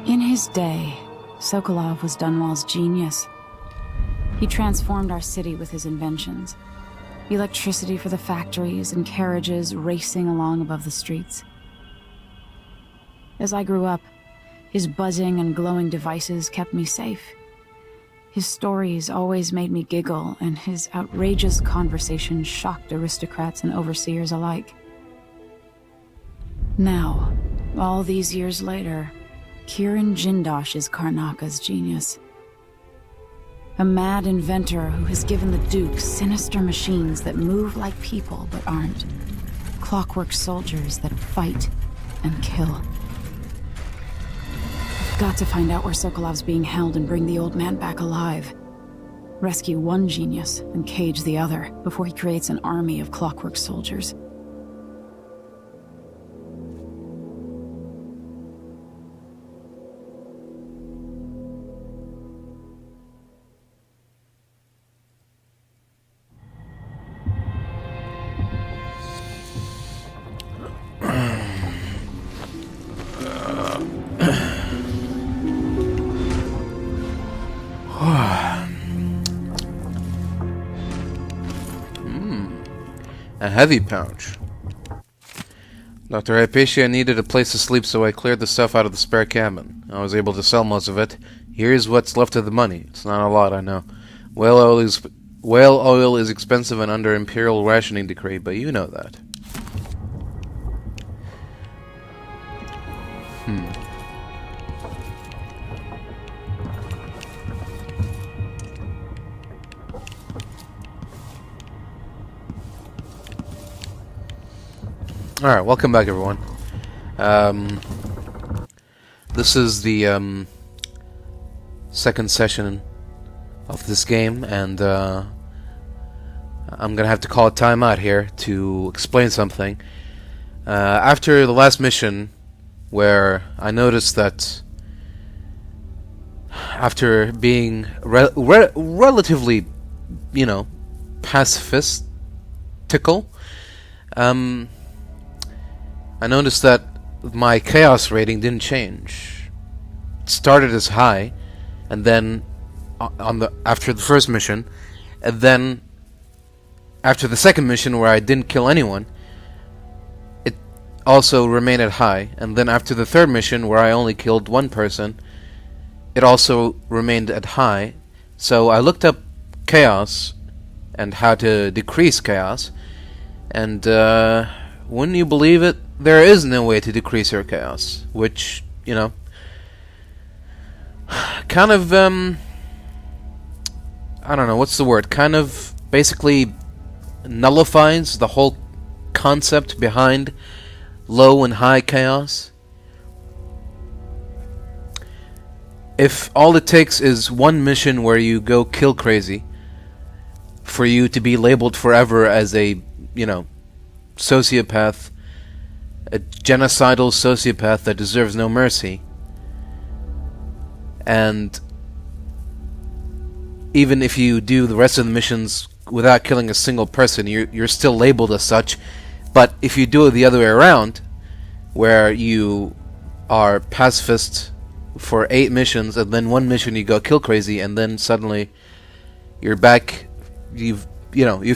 In his day, Sokolov was Dunwall's genius. He transformed our city with his inventions. Electricity for the factories and carriages racing along above the streets. As I grew up, his buzzing and glowing devices kept me safe. His stories always made me giggle, and his outrageous conversations shocked aristocrats and overseers alike. Now, all these years later, Kirin Jindosh is Karnaka's genius. A mad inventor who has given the Duke sinister machines that move like people but aren't. Clockwork soldiers that fight and kill. I've got to find out where Sokolov's being held and bring the old man back alive. Rescue one genius and cage the other before he creates an army of clockwork soldiers. A heavy pouch. Dr. Hypatia needed a place to sleep, so I cleared the stuff out of the spare cabin. I was able to sell most of it. Here's what's left of the money. It's not a lot, I know. Whale oil is expensive and under imperial rationing decree, but you know that. Alright, welcome back everyone. This is the second session of this game, and I'm gonna have to call a timeout here to explain something. After the last mission, where I noticed that after being relatively, you know, pacifistical, I noticed that my chaos rating didn't change. It started as high, and then after the first mission, and then after the second mission where I didn't kill anyone, it also remained at high, and then after the third mission where I only killed one person, it also remained at high. So I looked up chaos and how to decrease chaos, and wouldn't you believe it? There is no way to decrease your chaos, which, you know, kind of, I don't know, what's the word? Kind of basically nullifies the whole concept behind low and high chaos. If all it takes is one mission where you go kill crazy for you to be labeled forever as a, you know, sociopath, a genocidal sociopath that deserves no mercy, and even if you do the rest of the missions without killing a single person, you're still labeled as such. But if you do it the other way around, where you are pacifist for 8 missions, and then one mission you go kill crazy, and then suddenly you're back, you've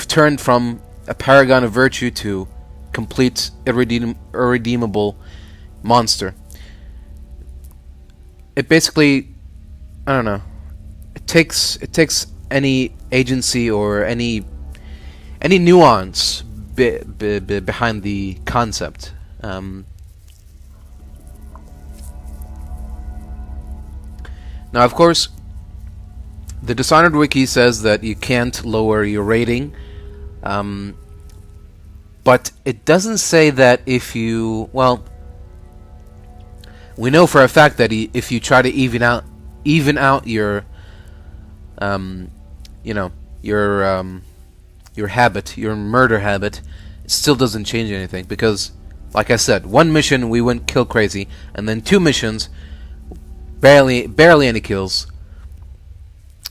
turned from a paragon of virtue to complete irredeemable monster. It basically, I don't know, it takes any agency or any nuance behind the concept. Now, of course, the Dishonored wiki says that you can't lower your rating, but it doesn't say that if you, well, we know for a fact that if you try to even out your, your habit, your murder habit, it still doesn't change anything, because, like I said, one mission we went kill crazy, and then 2 missions, barely any kills,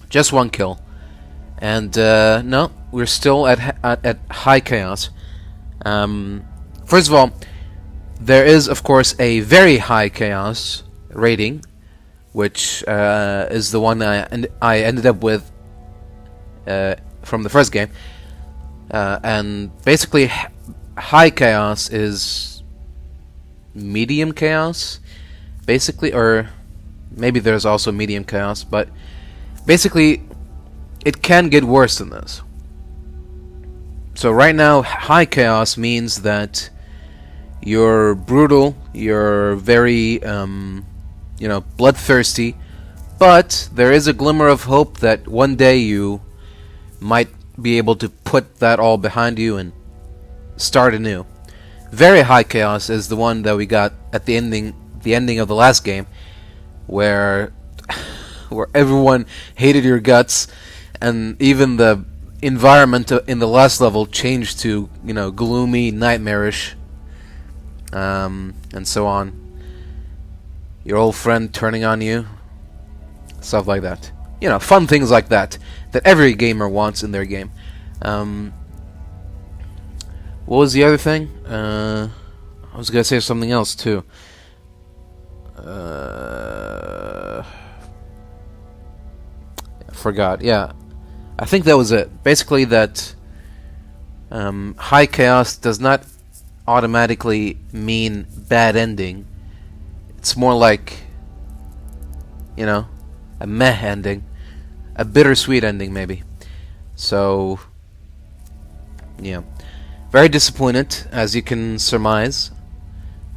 just 1 kill, and no, we're still at high chaos. First of all, there is, of course, a very high chaos rating, which is the one I ended up with from the first game. And basically, high chaos is medium chaos, basically, or maybe there's also medium chaos, but basically, it can get worse than this. So right now, high chaos means that you're brutal, you're very, bloodthirsty, but there is a glimmer of hope that one day you might be able to put that all behind you and start anew. Very high chaos is the one that we got at the ending of the last game, where everyone hated your guts, and even the environment in the last level changed to, gloomy, nightmarish, and so on. Your old friend turning on you, stuff like that. Fun things like that every gamer wants in their game. What was the other thing? I was gonna say something else too. I forgot. Yeah, I think that was it. Basically, that high chaos does not automatically mean bad ending. It's more like, a meh ending, a bittersweet ending maybe. So, yeah, very disappointed, as you can surmise,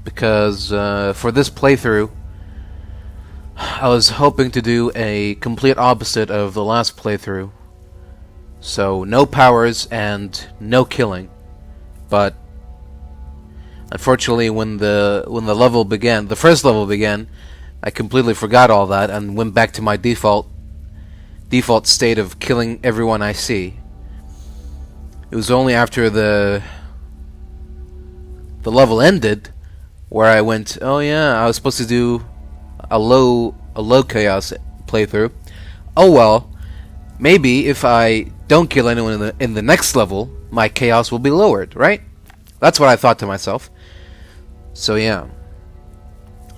because for this playthrough, I was hoping to do a complete opposite of the last playthrough. So no powers and no killing, but unfortunately, when the level began, the first level began, I completely forgot all that and went back to my default state of killing everyone I see. It was only after the level ended where I went, oh yeah, I was supposed to do a low chaos playthrough. Oh well, maybe if I don't kill anyone in the next level, my chaos will be lowered, right? That's what I thought to myself. So yeah,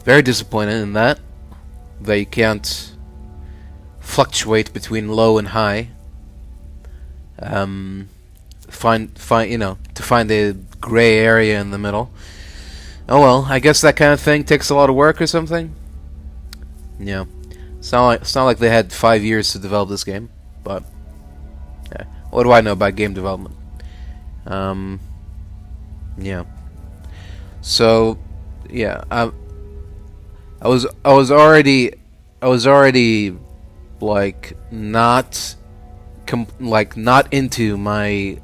very disappointed in that you can't fluctuate between low and high. To find a gray area in the middle. Oh well, I guess that kind of thing takes a lot of work or something. Yeah, it's not like they had 5 years to develop this game, but yeah, what do I know about game development? Yeah. So, yeah, I was already like not into my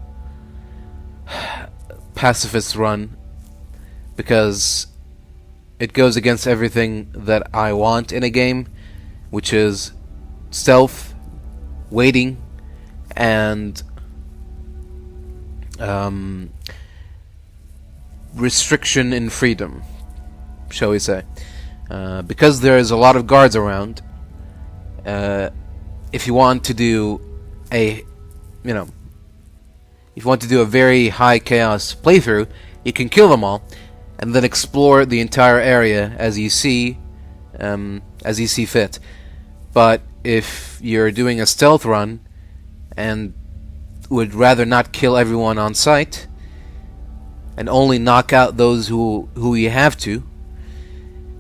pacifist run, because it goes against everything that I want in a game, which is stealth, waiting, and restriction in freedom, shall we say. Because there is a lot of guards around, if you want to do a very high chaos playthrough, you can kill them all and then explore the entire area as you see fit. But if you're doing a stealth run and would rather not kill everyone on sight and only knock out those who you have to,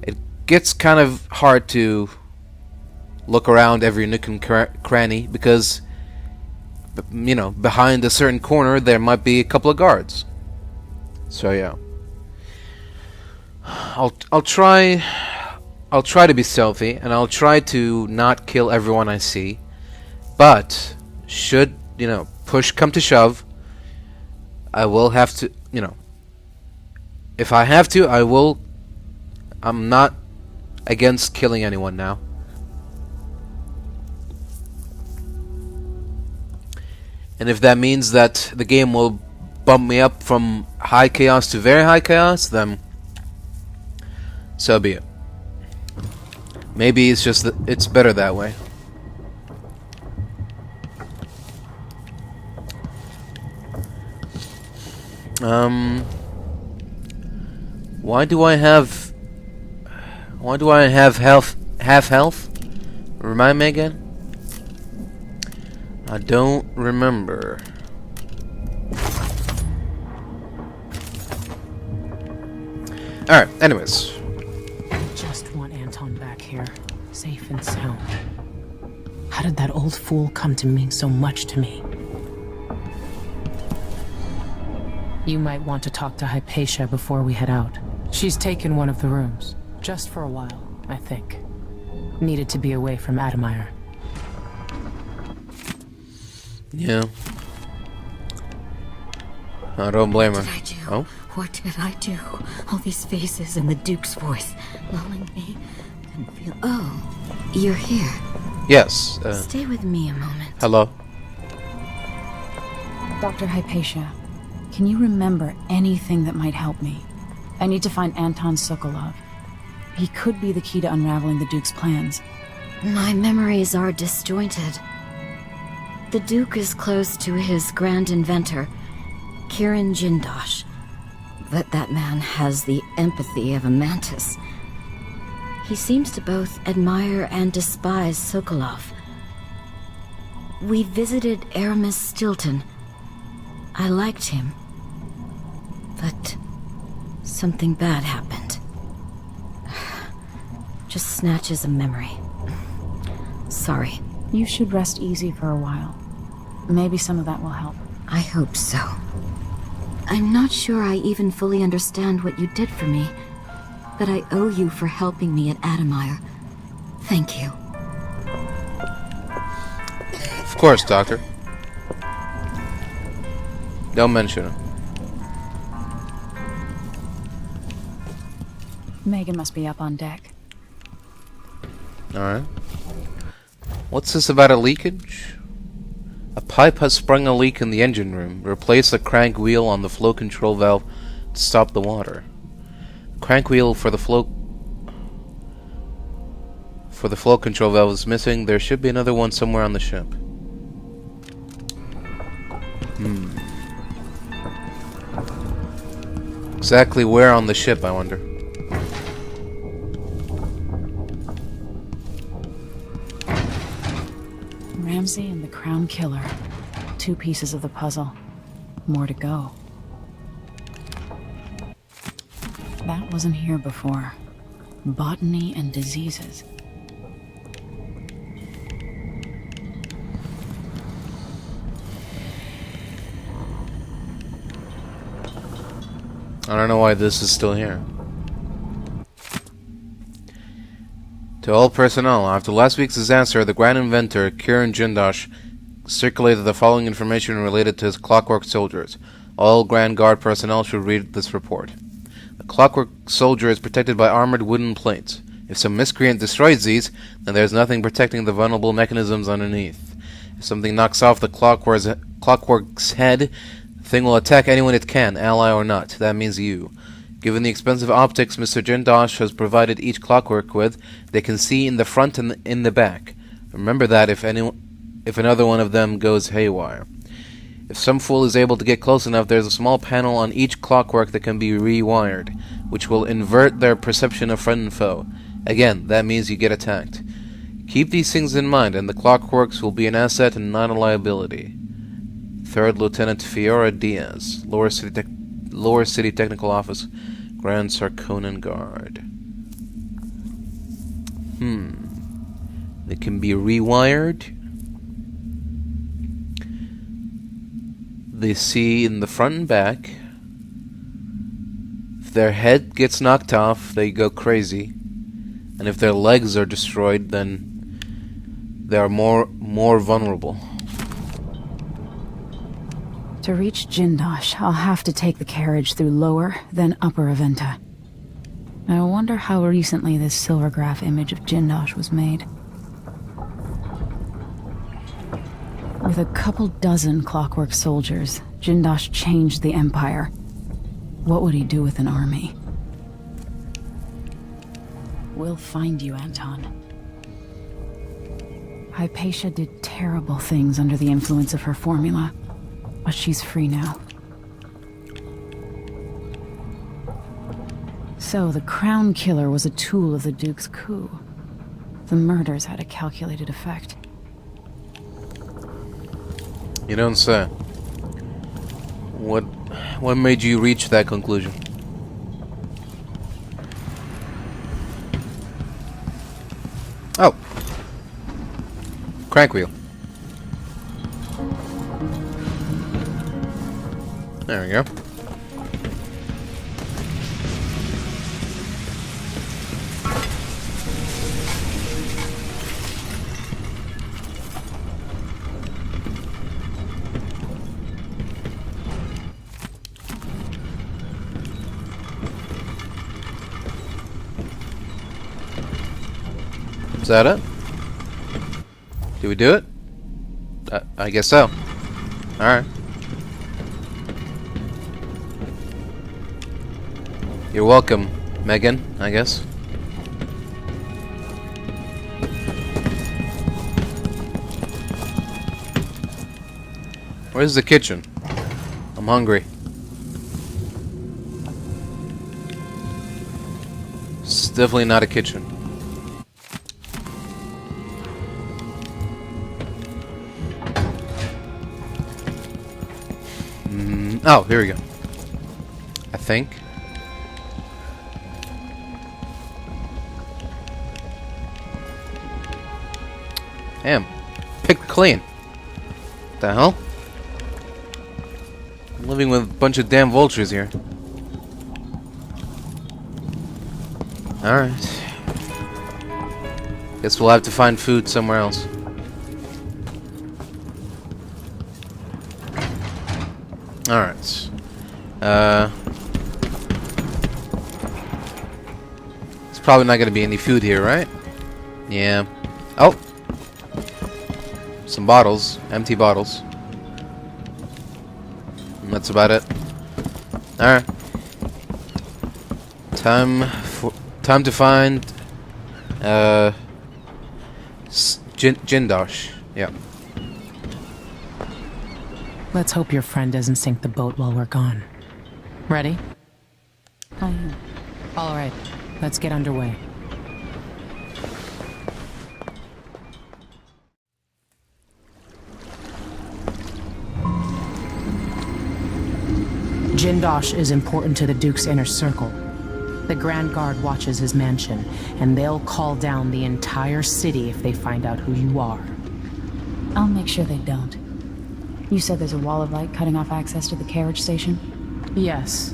it gets kind of hard to look around every nook and cranny, because behind a certain corner there might be a couple of guards. So yeah, I'll try to be stealthy, and I'll try to not kill everyone I see. But should push come to shove, I will have to, if I have to, I will. I'm not against killing anyone now. And if that means that the game will bump me up from high chaos to very high chaos, then so be it. Maybe it's just that it's better that way. Why do I have half health? Remind me again? I don't remember. Alright, anyways. I just want Anton back here, safe and sound. How did that old fool come to mean so much to me? You might want to talk to Hypatia before we head out. She's taken one of the rooms, just for a while, I think. Needed to be away from Adamire. Yeah. I don't blame her. What did I do? Oh? What did I do? All these faces and the Duke's voice lulling me. Couldn't feel. Oh, you're here. Yes. Stay with me a moment. Hello. Dr. Hypatia, can you remember anything that might help me? I need to find Anton Sokolov. He could be the key to unraveling the Duke's plans. My memories are disjointed. The Duke is close to his grand inventor, Kirin Jindosh. But that man has the empathy of a mantis. He seems to both admire and despise Sokolov. We visited Aramis Stilton. I liked him. But something bad happened. Just snatches of memory. Sorry. You should rest easy for a while. Maybe some of that will help. I hope so. I'm not sure I even fully understand what you did for me, but I owe you for helping me at Adamire. Thank you. Of course, Doctor. Don't mention it. Megan must be up on deck. Alright. What's this about a leakage? A pipe has sprung a leak in the engine room. Replace the crank wheel on the flow control valve to stop the water. Crank wheel for the flow control valve is missing. There should be another one somewhere on the ship. Exactly where on the ship, I wonder. Ramsey and the Crown Killer. 2 pieces of the puzzle. More to go. That wasn't here before. Botany and diseases. I don't know why this is still here. To all personnel, after last week's disaster, the Grand Inventor, Kirin Jindosh, circulated the following information related to his Clockwork soldiers. All Grand Guard personnel should read this report. The Clockwork soldier is protected by armored wooden plates. If some miscreant destroys these, then there is nothing protecting the vulnerable mechanisms underneath. If something knocks off the Clockwork's head, the thing will attack anyone it can, ally or not. That means you. Given the expensive optics Mr. Jindosh has provided each Clockwork with, they can see in the front and in the back. Remember that if another one of them goes haywire. If some fool is able to get close enough, there's a small panel on each Clockwork that can be rewired, which will invert their perception of friend and foe. Again, that means you get attacked. Keep these things in mind, and the Clockworks will be an asset and not a liability. 3rd Lieutenant Fiora Diaz, Lower City Technical Office, Grand Serkonan Guard. They can be rewired. They see in the front and back. If their head gets knocked off, they go crazy. And if their legs are destroyed, then they are more vulnerable. To reach Jindosh, I'll have to take the carriage through Lower, then Upper Aventa. I wonder how recently this silvergraph image of Jindosh was made. With a couple dozen Clockwork soldiers, Jindosh changed the Empire. What would he do with an army? We'll find you, Anton. Hypatia did terrible things under the influence of her formula, but she's free now. So the Crown Killer was a tool of the Duke's coup. The murders had a calculated effect. You don't say. What made you reach that conclusion? Oh. Crank wheel. There we go. Is that it? Did we do it? I guess so. Alright. You're welcome, Megan, I guess. Where's the kitchen? I'm hungry. It's definitely not a kitchen. Oh, here we go. I think. Damn. Picked clean. What the hell? I'm living with a bunch of damn vultures here. Alright. Guess we'll have to find food somewhere else. Alright. There's probably not gonna be any food here, right? Yeah. Oh! Some bottles. Empty bottles. And that's about it. Alright. Time to find Jindosh. Yeah. Let's hope your friend doesn't sink the boat while we're gone. Ready? I am. All right, let's get underway. Jindosh is important to the Duke's inner circle. The Grand Guard watches his mansion, and they'll call down the entire city if they find out who you are. I'll make sure they don't. You said there's a wall of light cutting off access to the carriage station? Yes,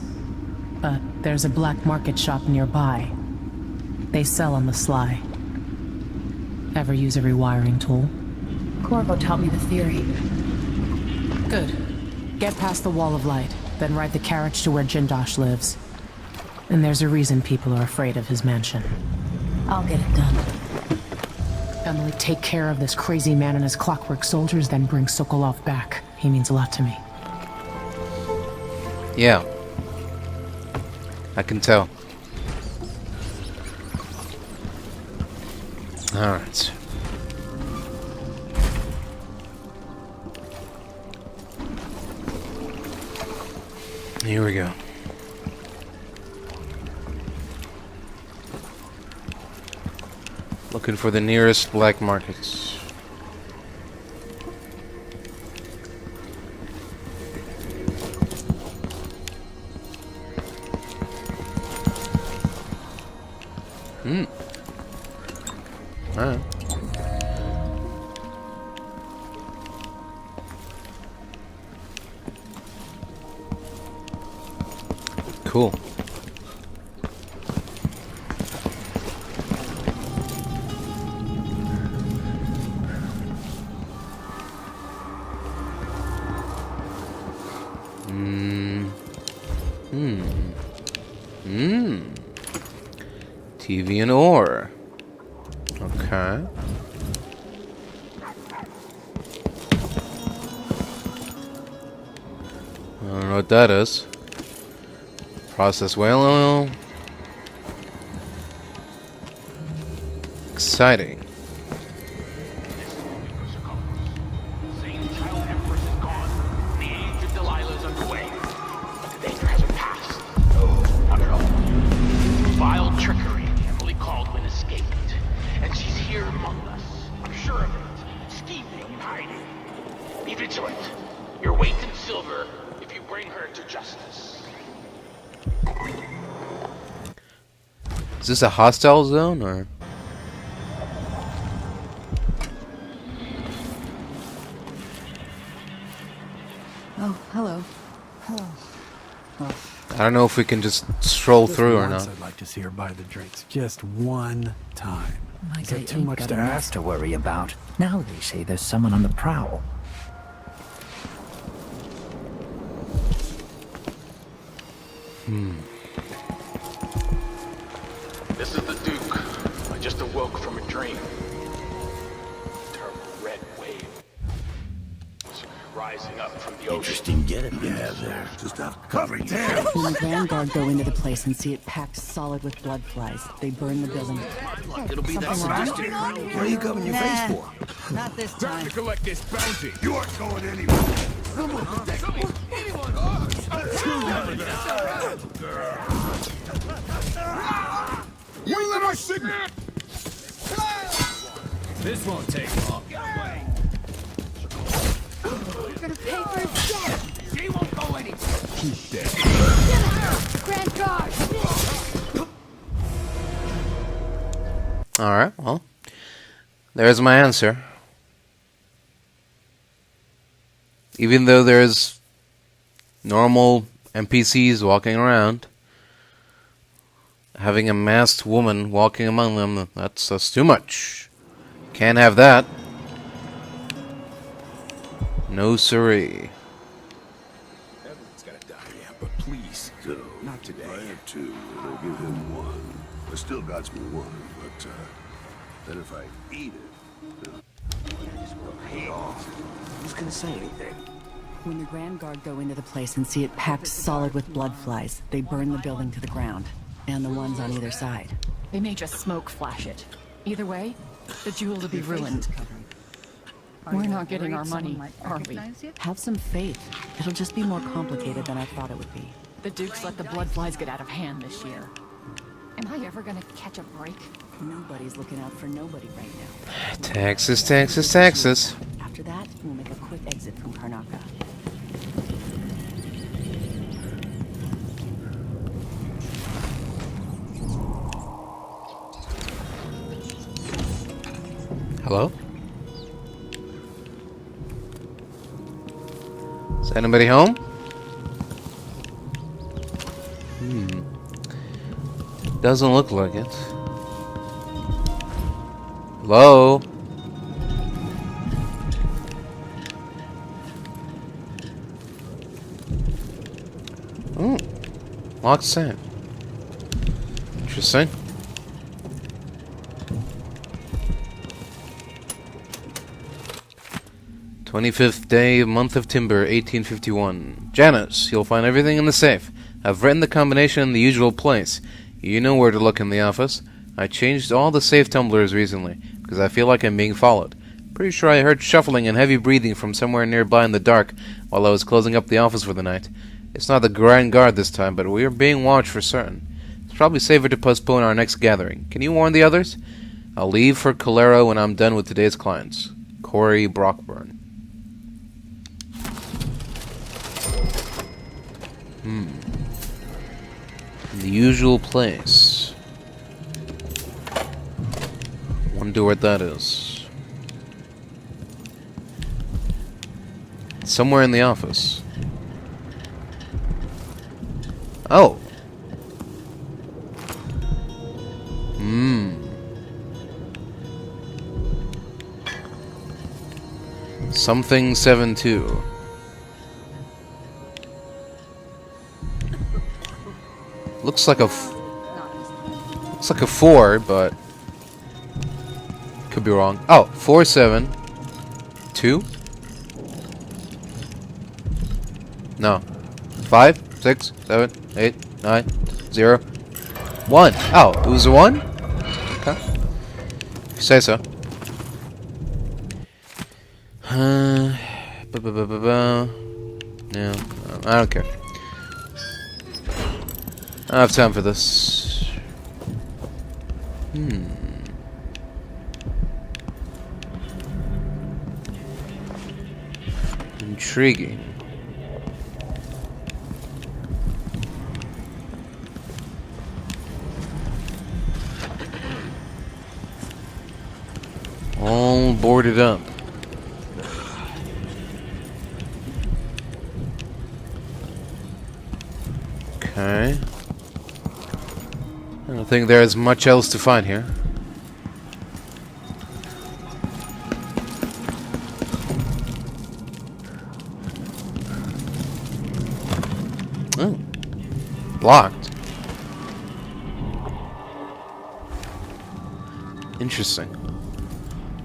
but there's a black market shop nearby. They sell on the sly. Ever use a rewiring tool? Corvo taught me the theory. Good. Get past the wall of light, then ride the carriage to where Jindosh lives. And there's a reason people are afraid of his mansion. I'll get it done. Emily, take care of this crazy man and his clockwork soldiers, then bring Sokolov back. He means a lot to me. Yeah. I can tell. Alright. Here we go. Looking for the nearest black markets. Alright. Cool. TV and ore. Okay. I don't know what that is. Processed whale oil. Exciting. and she's here among us. I'm sure of it. Scheming and hiding. Be vigilant. Your weight in silver if you bring her to justice. Is this a hostile zone, or...? Oh, hello. I don't know if we can just stroll through or Once not. I'd like to see her buy the drinks. Just one time. My Is guy that too ain't much got to enough ask? to worry about. Now they say there's someone on the prowl. This is the Duke. I just awoke from a dream. Terrible red wave was rising up from the ocean. Interesting getup you have there. Just stop covering down. When the Grand Guard go into the place and see it packed solid with blood flies, they burn the building. It'll be that suggestion. What are you covering your face for? Not this time. collect this bounty. You aren't going anywhere. You let my signal. This won't take long. Gonna pay for his death! She won't go anywhere. Keep that. Grand Guard! Alright, well. There's my answer. Even though there's normal NPCs walking around, having a masked woman walking among them, that's too much. Can't have that. No siree. Everyone's gotta die, yeah, but please. So, Not today. I have two, and I'll give him one. I still got me one, but, then if I eat it... Who's gonna say anything? When the Grand Guard go into the place and see it packed solid with blood flies, they burn the building to the ground. And the ones on either side. They may just smoke flash it. Either way, the jewel will be ruined. We're not getting our money, are we? Have some faith. It'll just be more complicated than I thought it would be. The Dukes let the blood flies get out of hand this year. Am I ever gonna catch a break? Nobody's looking out for nobody right now. Taxes, taxes, taxes. After that, we'll make a quick exit from Karnaka. Hello? Is anybody home? Doesn't look like it. Hello? Oh, locked safe. Interesting. "25th day, month of Timber, 1851. Janice, you'll find everything in the safe. I've written the combination in the usual place. You know where to look in the office. I changed all the safe tumblers recently, because I feel like I'm being followed. Pretty sure I heard shuffling and heavy breathing from somewhere nearby in the dark while I was closing up the office for the night. It's not the Grand Guard this time, but we are being watched for certain. It's probably safer to postpone our next gathering. Can you warn the others? I'll leave for Calero when I'm done with today's clients. Corey Brockburn." The usual place. Wonder what that is. Somewhere in the office. Oh. Something 7-2. Looks like a 4, but could be wrong. Oh, 4-7-2. No, 5, 6, 7, 8, 9, 0, 1. Oh, it was a 1. Okay, if you say so. Yeah, I don't care. I don't have time for this. Intriguing. All boarded up. Okay. I don't think there's much else to find here. Oh. Blocked. Interesting.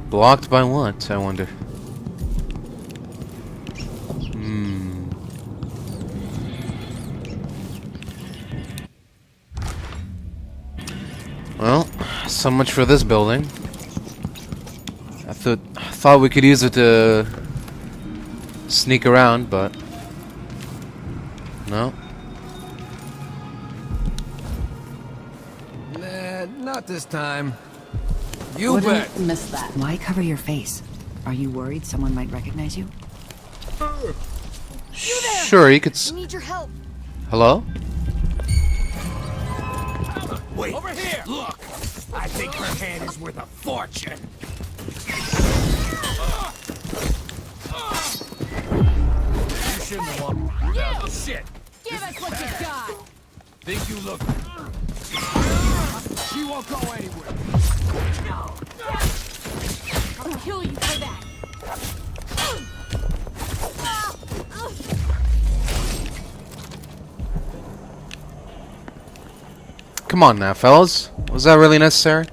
Blocked by what, I wonder? Well, so much for this building. I thought we could use it to sneak around, but no. Nah, not this time. You Wouldn't bet. miss that. Why cover your face? Are you worried someone might recognize you? Sure, you could. Need your help. Hello? Wait, over here! Look! I think her hand is worth a fortune! You shouldn't have walked out of shit! Give us what you got. Think you look... She won't go anywhere! I'll kill you for that. Come on now, fellas. Was that really necessary?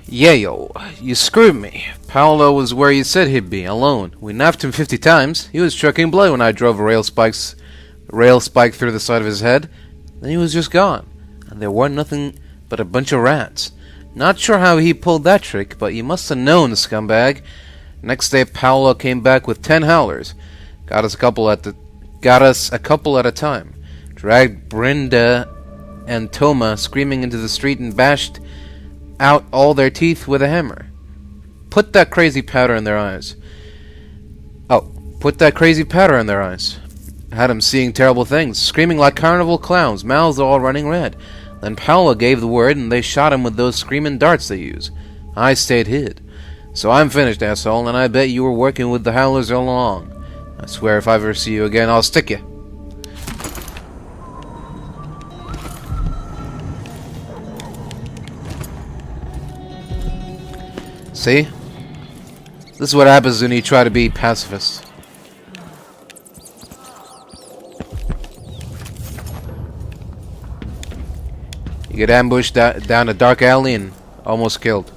Yayo, you screwed me. Paolo was where you said he'd be, alone. We naffed him 50 times. He was trucking blood when I drove a rail spike through the side of his head. Then he was just gone. And there weren't nothing but a bunch of rats. Not sure how he pulled that trick, but you must have known, scumbag. Next day, Paolo came back with 10 howlers. Got us a couple at a time. Dragged Brenda and Toma screaming into the street and bashed out all their teeth with a hammer. Put that crazy powder in their eyes. Put that crazy powder in their eyes. Had them seeing terrible things, screaming like carnival clowns, mouths all running red. Then Paolo gave the word and they shot him with those screaming darts they use. I stayed hid. So I'm finished, asshole, and I bet you were working with the howlers all along. I swear if I ever see you again, I'll stick you. See? This is what happens when you try to be pacifist. You get ambushed down a dark alley and almost killed.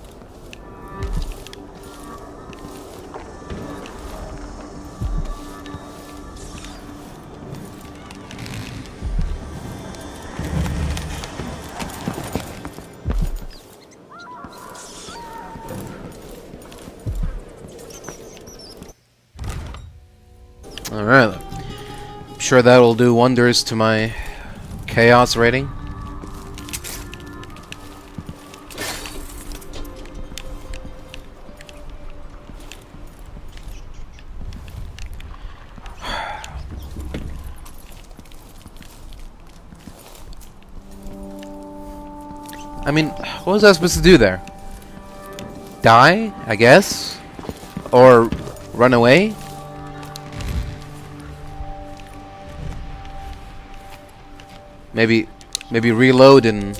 Alright, I'm sure that'll do wonders to my chaos rating. I mean, what was I supposed to do there? Die, I guess? Or run away? Maybe reload and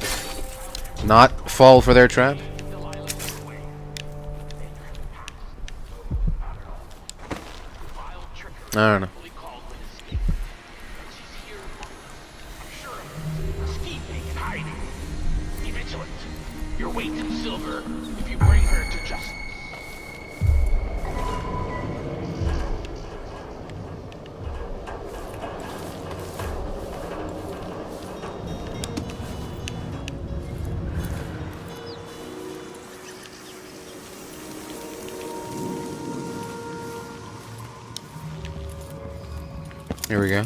not fall for their trap? I don't know. Your weight in silver if you bring her to justice. Here we go.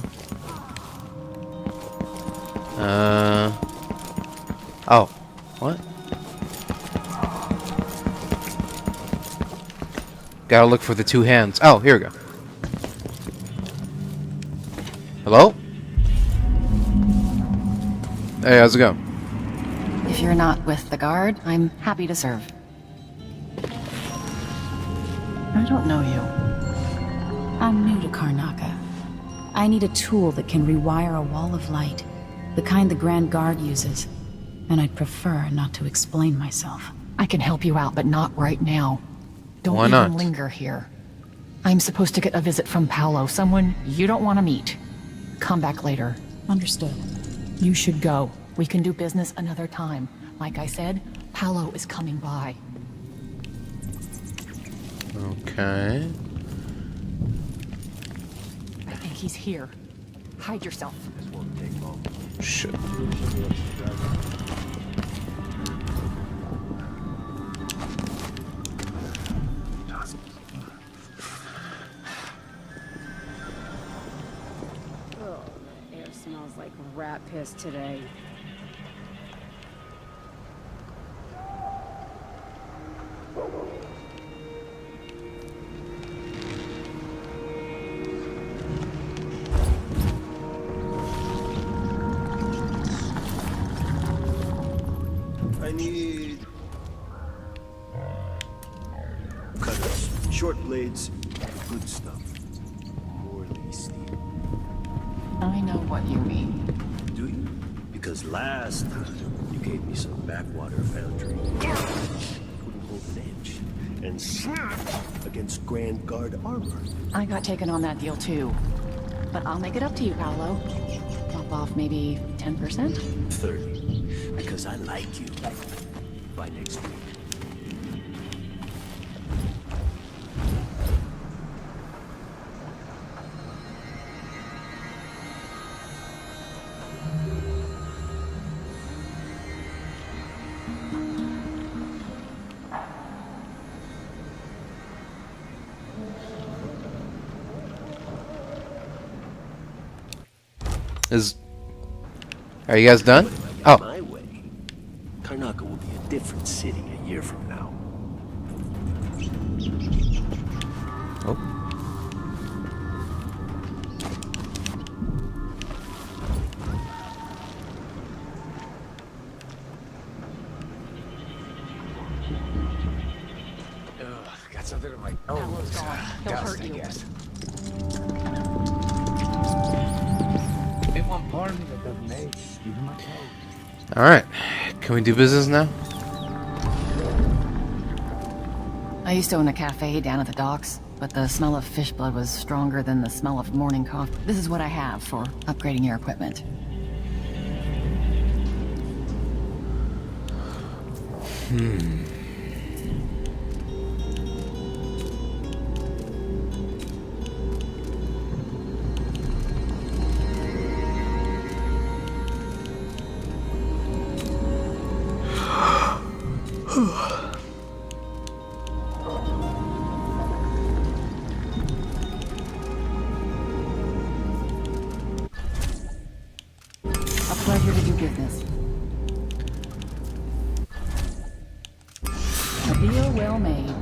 Oh. What? Gotta look for the two hands. Oh, here we go. Hello? Hey, how's it going? If you're not with the guard, I'm happy to serve. I don't know you. I'm new to Karnaca. I need a tool that can rewire a wall of light, the kind the Grand Guard uses, and I'd prefer not to explain myself. I can help you out, but not right now. Don't Why even not? linger here. I'm supposed to get a visit from Paolo, someone you don't want to meet. Come back later. Understood. You should go. We can do business another time. Like I said, Paolo is coming by. Okay. I think he's here. Hide yourself. Shit. Air smells like rat piss today. I need cutters, short blades, good stuff. Morley steel. I know what you mean. Do you? Because last time you gave me some backwater foundry. Couldn't hold an edge. And snap against Grand Guard armor. I got taken on that deal too. But I'll make it up to you, Paolo. Drop off maybe 10%? 30. Because I like you. By next week. Are you guys done? Oh. My way. Karnaca will be a different city a year from now. Oh. Got something in my Paolo's nose. gone. He'll hurt you. I guess. In one part of me that doesn't age, even my toes. Alright. Can we do business now? I used to own a cafe down at the docks, but the smell of fish blood was stronger than the smell of morning coffee. This is what I have for upgrading your equipment. A pleasure to do business. A deal well made.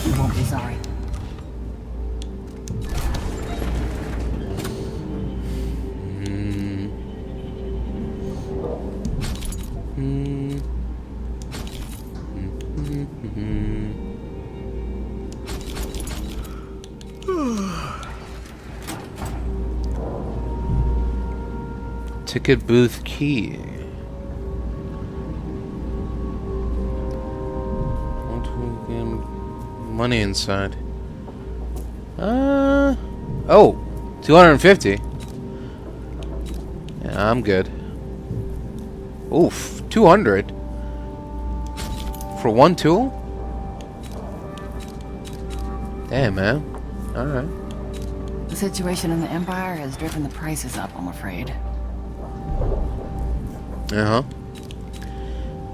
You won't be sorry. Ticket booth key. Money inside. Oh, 250. Yeah, I'm good. Oof, 200 for one tool. Damn, man. All right. The situation in the Empire has driven the prices up, I'm afraid. Uh-huh.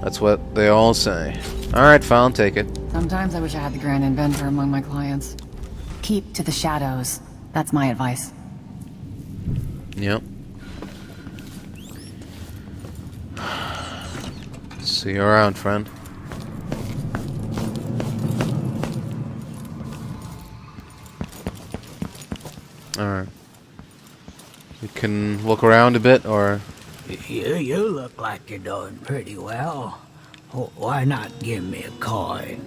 That's what they all say. Alright, fine, take it. Sometimes I wish I had the Grand Inventor among my clients. Keep to the shadows. That's my advice. Yep. See you around, friend. Alright. You can look around a bit, or... You look like you're doing pretty well. Why not give me a coin?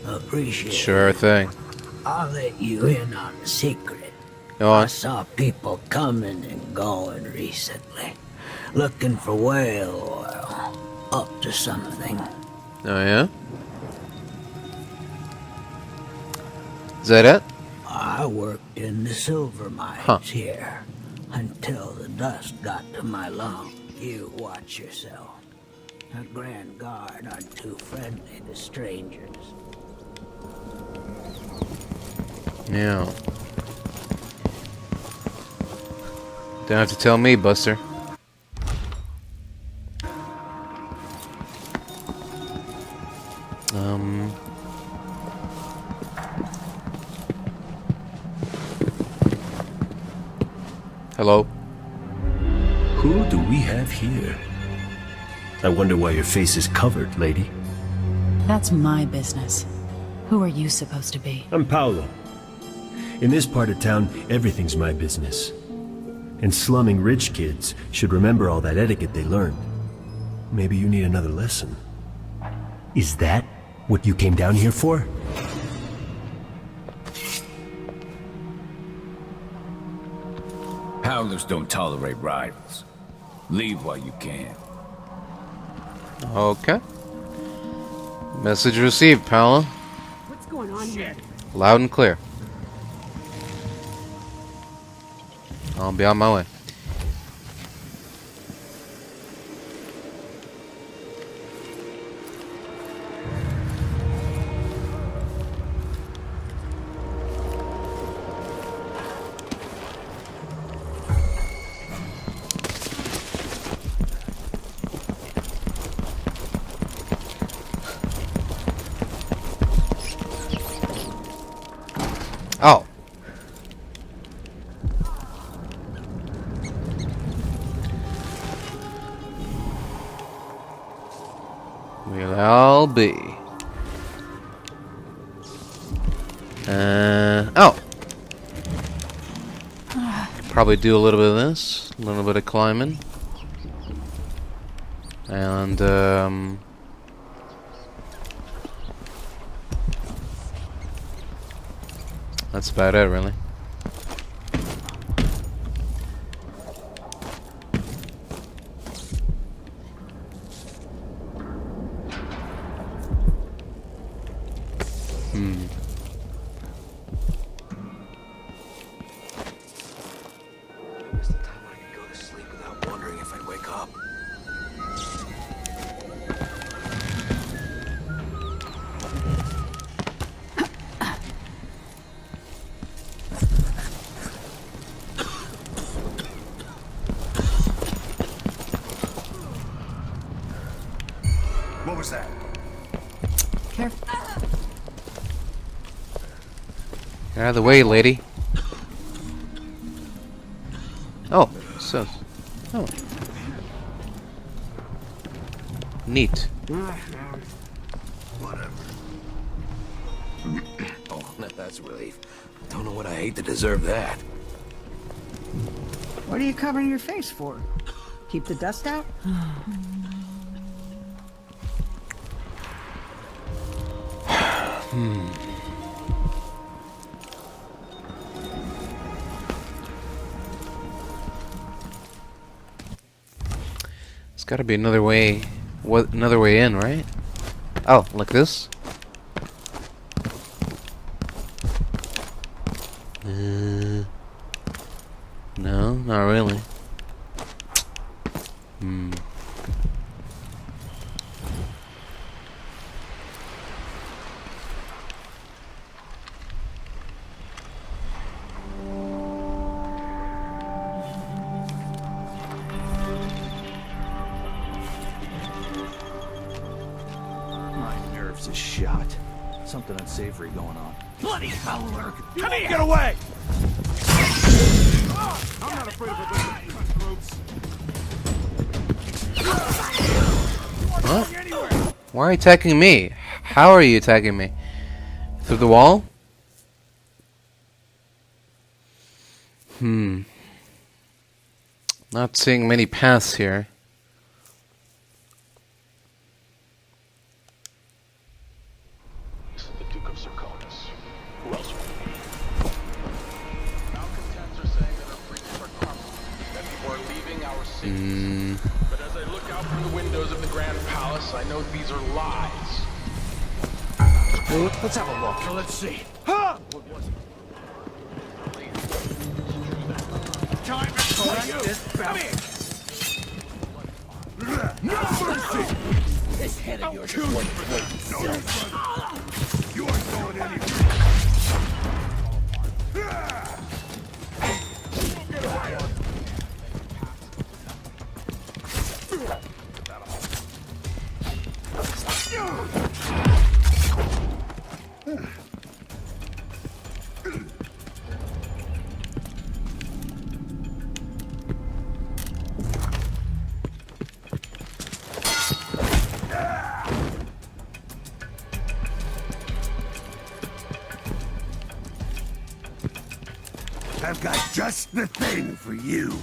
Appreciate Sure it. thing. I'll let you in on a secret. Go on. I saw people coming and going recently, looking for whale oil, up to something. Oh, yeah? Is that it? I worked in the silver mines here until the dust got to my lungs. You watch yourself. The Grand Guard aren't too friendly to strangers. Yeah. Don't have to tell me, Buster. Hello? Who do we have here? I wonder why your face is covered, lady. That's my business. Who are you supposed to be? I'm Paolo. In this part of town, everything's my business. And slumming rich kids should remember all that etiquette they learned. Maybe you need another lesson. Is that what you came down here for? Howlers don't tolerate rivals. Leave while you can. Okay. Message received, Paolo. What's going on here? Loud and clear. I'll be on my way. Oh. We'll all be. Oh. Probably do a little bit of this, a little bit of climbing. And, that's about it, really. Where's the time I can go to sleep without wondering if I'd wake up? What was that? Careful. Get out of the way, lady. Oh, so. Oh. Neat. Whatever. Oh, that's a relief. Don't know what I hate to deserve that. What are you covering your face for? Keep the dust out? There's got to be another way. What? Another way in, right? Oh, like this? No, not really. My nerves is shot. Something unsavory going on. Bloody howler! Come here! Get away! I'm not afraid of a bunch of cutthroats. Huh? Why are you attacking me? How are you attacking me? Through the wall? Not seeing many paths here. This is the Duke of Serkonan. Who else would it be? Malcontents are saying that our breaches are crumbling, that people are leaving our cities. But as I look out from the windows of the Grand Palace, I know these are lies. Let's have a look. Let's see. Huh? What was it? Time to collect this bounty. No mercy! This head of yours is worth it. You aren't going anywhere. I've got just the thing for you.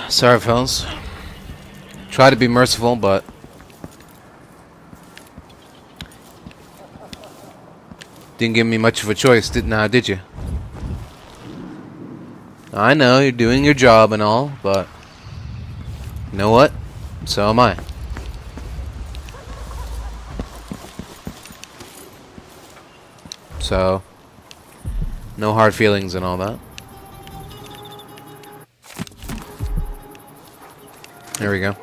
Sorry, fellas. Try to be merciful, but didn't give me much of a choice, did you? I know you're doing your job and all, but you know what? So am I. So, no hard feelings and all that. There we go.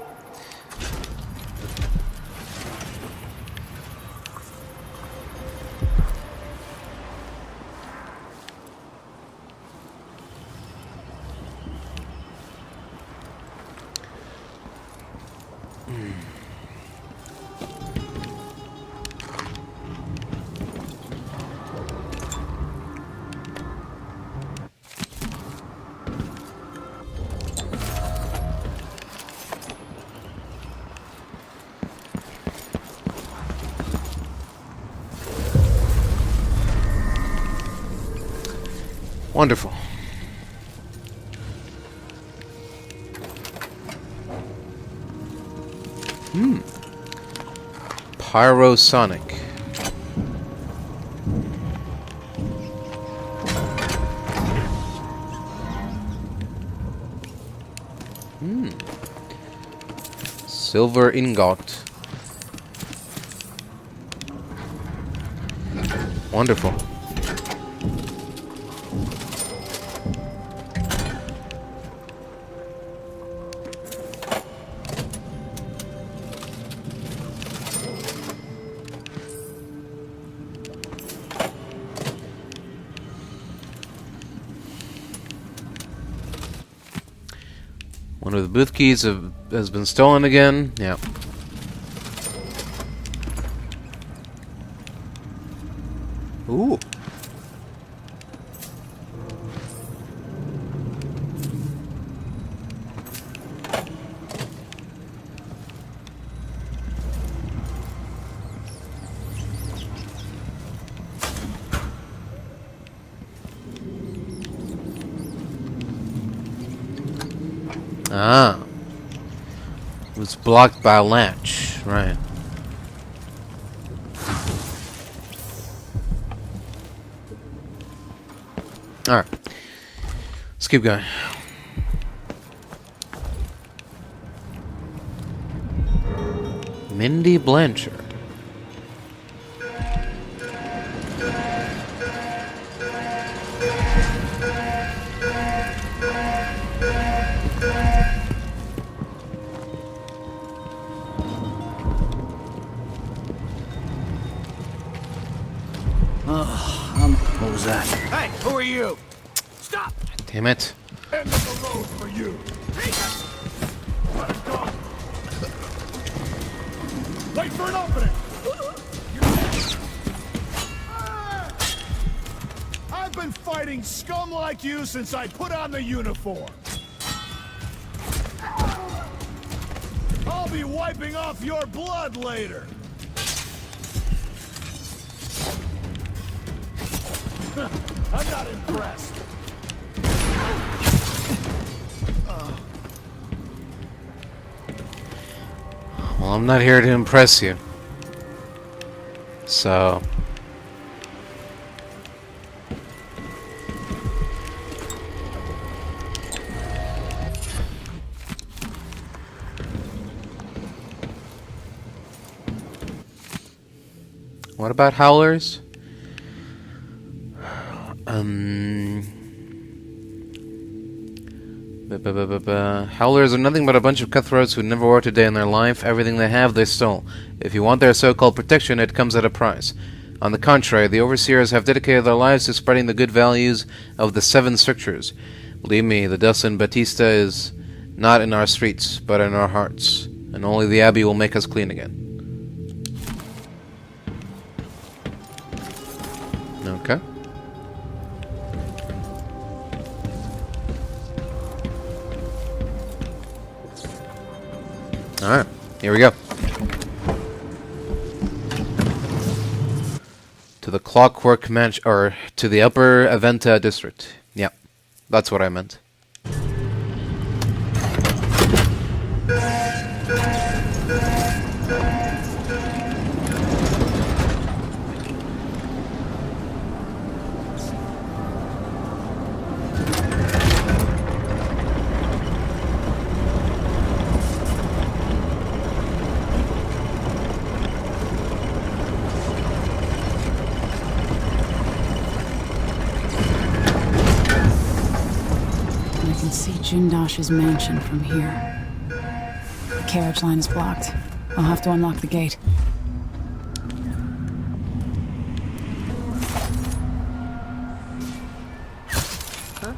Wonderful. Pyrosonic. Silver ingot. Wonderful. One of the booth keys has been stolen again. Yeah. Ooh. Ah. It was blocked by a latch. Right. Alright. Let's keep going. Mindy Blanchard. What was that? Hey, who are you? Stop! Damn it. End of the road for you. Wait for an opening! I've been fighting scum like you since I put on the uniform. I'll be wiping off your blood later. I'm not impressed. Well, I'm not here to impress you. So... what about howlers? Howlers are nothing but a bunch of cutthroats who never worked a day in their life. Everything they have, they stole. If you want their so-called protection, it comes at a price. On the contrary, the overseers have dedicated their lives to spreading the good values of the 7 strictures. Believe me, the dust in Batista is not in our streets, but in our hearts. And only the Abbey will make us clean again. Okay. Alright, here we go. To the Clockwork Mansion, or to the Upper Aventa district. Yeah, that's what I meant. Jindosh's mansion from here. The carriage line is blocked. I'll have to unlock the gate. Huh?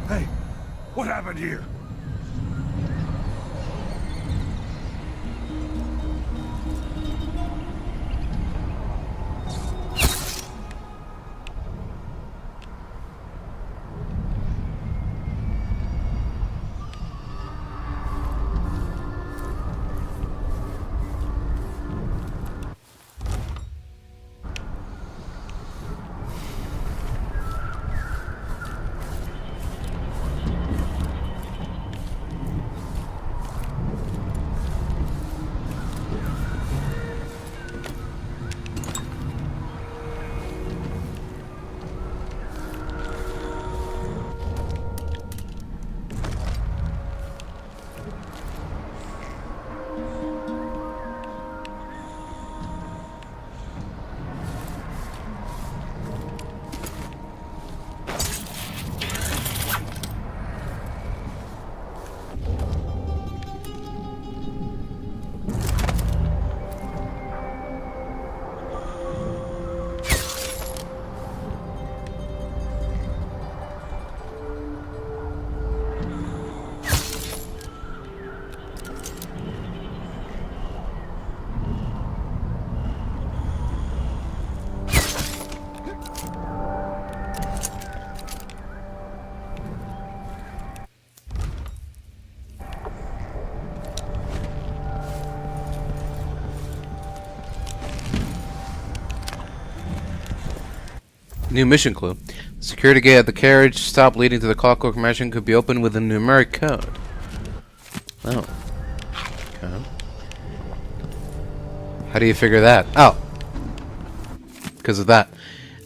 Hey, what happened here? New mission clue. The security gate at the carriage stop leading to the Clockwork Mansion could be opened with a numeric code. Oh. Okay. How do you figure that? Oh. Because of that.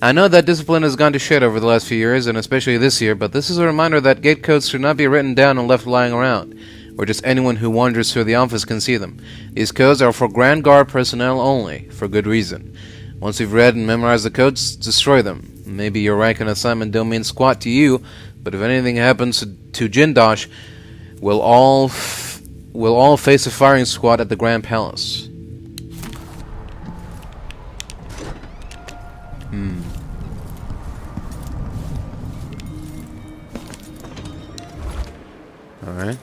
I know that discipline has gone to shit over the last few years, and especially this year, but this is a reminder that gate codes should not be written down and left lying around, where just anyone who wanders through the office can see them. These codes are for Grand Guard personnel only, for good reason. Once you've read and memorized the codes, destroy them. Maybe your rank and assignment don't mean squat to you, but if anything happens to Jindosh, we'll all face a firing squad at the Grand Palace. Alright.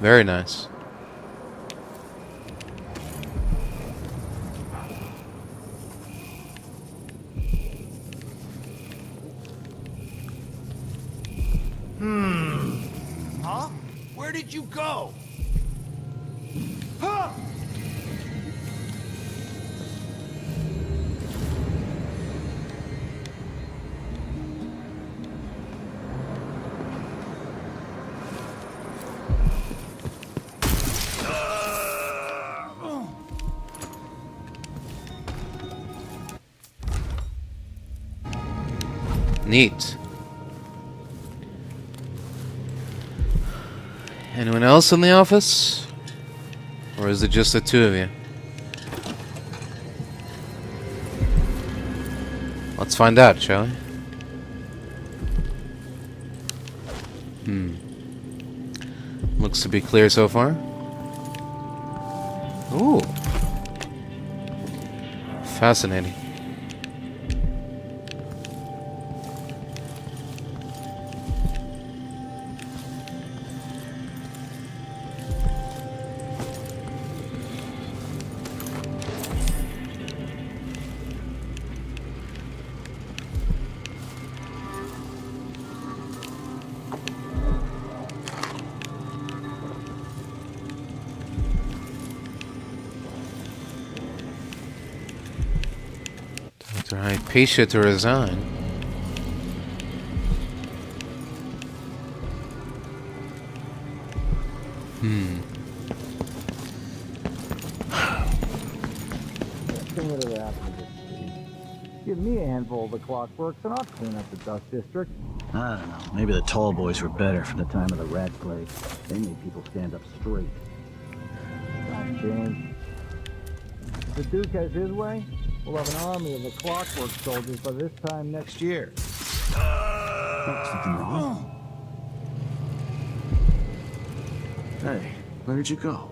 Very nice. Huh? Where did you go? Huh? Neat. Anyone else in the office? Or is it just the two of you? Let's find out, shall we? Looks to be clear so far. Ooh. Fascinating. Dr. Hypatia to resign. Give me a handful of the Clockworks and I'll clean up the Dust District. I don't know. Maybe the tall boys were better from the time of the rat plague. They made people stand up straight. Not James. If the Duke has his way, we'll have an army of the Clockwork soldiers by this time next year. Something wrong? Hey, where'd you go?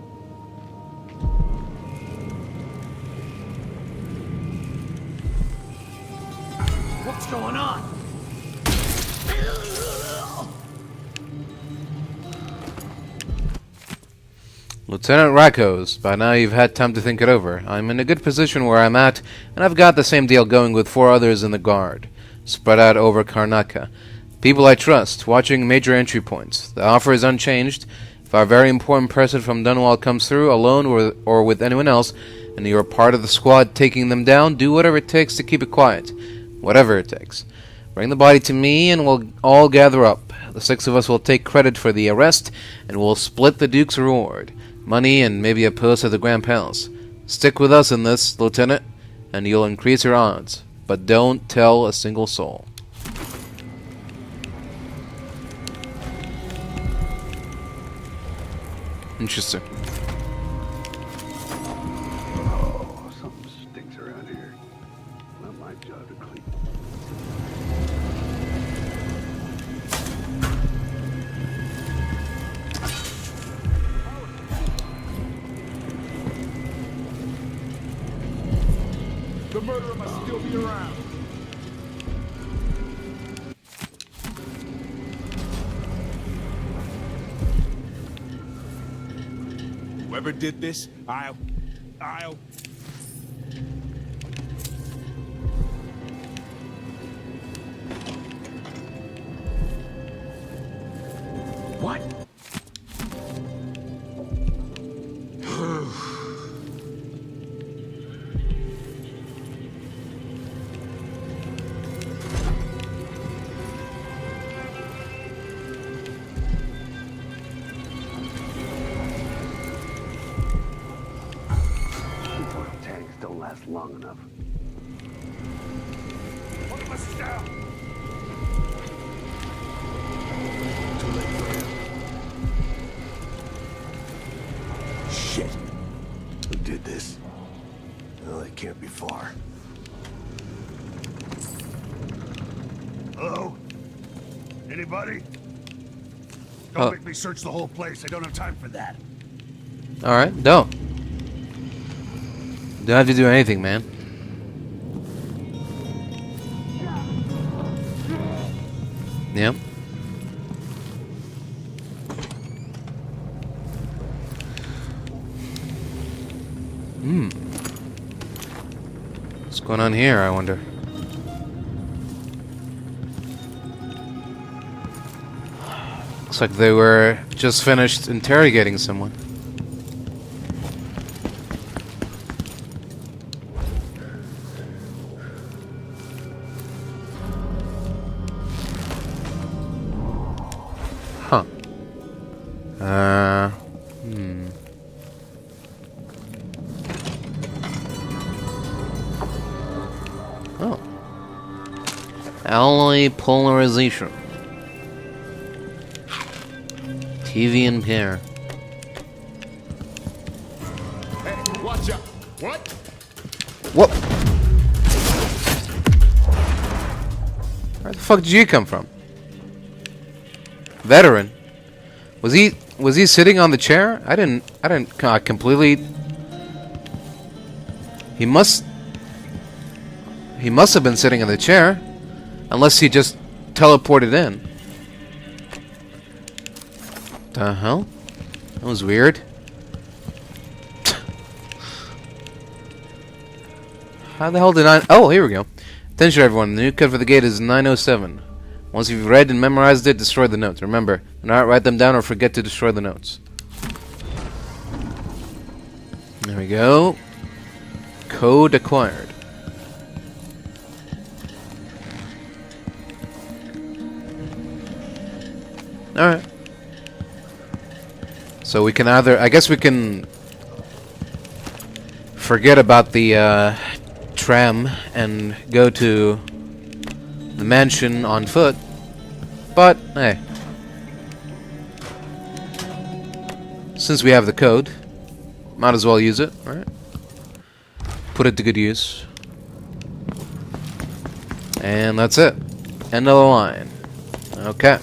What's going on? Lieutenant Rakos, by now you've had time to think it over. I'm in a good position where I'm at, and I've got the same deal going with 4 others in the Guard, spread out over Karnaca. People I trust, watching major entry points. The offer is unchanged. If our very important person from Dunwall comes through, alone or with anyone else, and you're part of the squad taking them down, do whatever it takes to keep it quiet. Whatever it takes. Bring the body to me, and we'll all gather up. The 6 of us will take credit for the arrest, and we'll split the Duke's reward. Money and maybe a post at the Grand Palace. Stick with us in this, Lieutenant, and you'll increase your odds. But don't tell a single soul. Interesting. Oh, something stinks around here. Not my job to clean. The murderer must still be around. Whoever did this, I'll... What? Don't last long enough. One of us is down. far. Hello? Anybody? Don't make me search the whole place. I don't have time for that. Alright, don't. Don't have to do anything, man. Yep. What's going on here, I wonder? Looks like they were just finished interrogating someone. Huh. Oh. Alloy polarization. TV and pair. Hey, watch out! What? What? Where the fuck did you come from? Veteran. Was he sitting on the chair? I didn't completely. He must have been sitting in the chair, unless he just teleported in. The hell? That was weird. How the hell did I... Oh, here we go. Attention everyone, the new code for the gate is 907. Once you've read and memorized it, destroy the notes. Remember, do not write them down or forget to destroy the notes. There we go. Code acquired. Alright. So we can either... I guess we can forget about the tram and go to the mansion on foot. But, hey. Since we have the code, might as well use it, right? Put it to good use. And that's it. End of the line. Okay.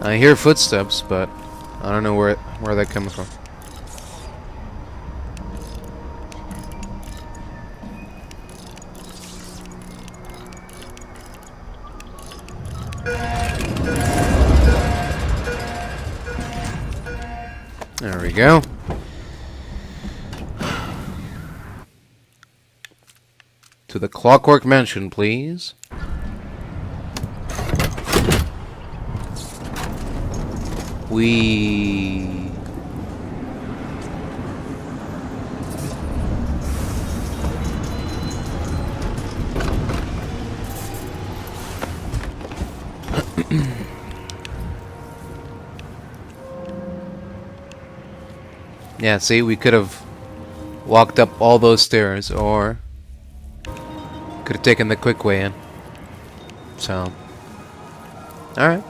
I hear footsteps, but I don't know where they're coming from. There we go. To the Clockwork Mansion, please. Yeah, see, we could have walked up all those stairs, or could have taken the quick way in. So, alright.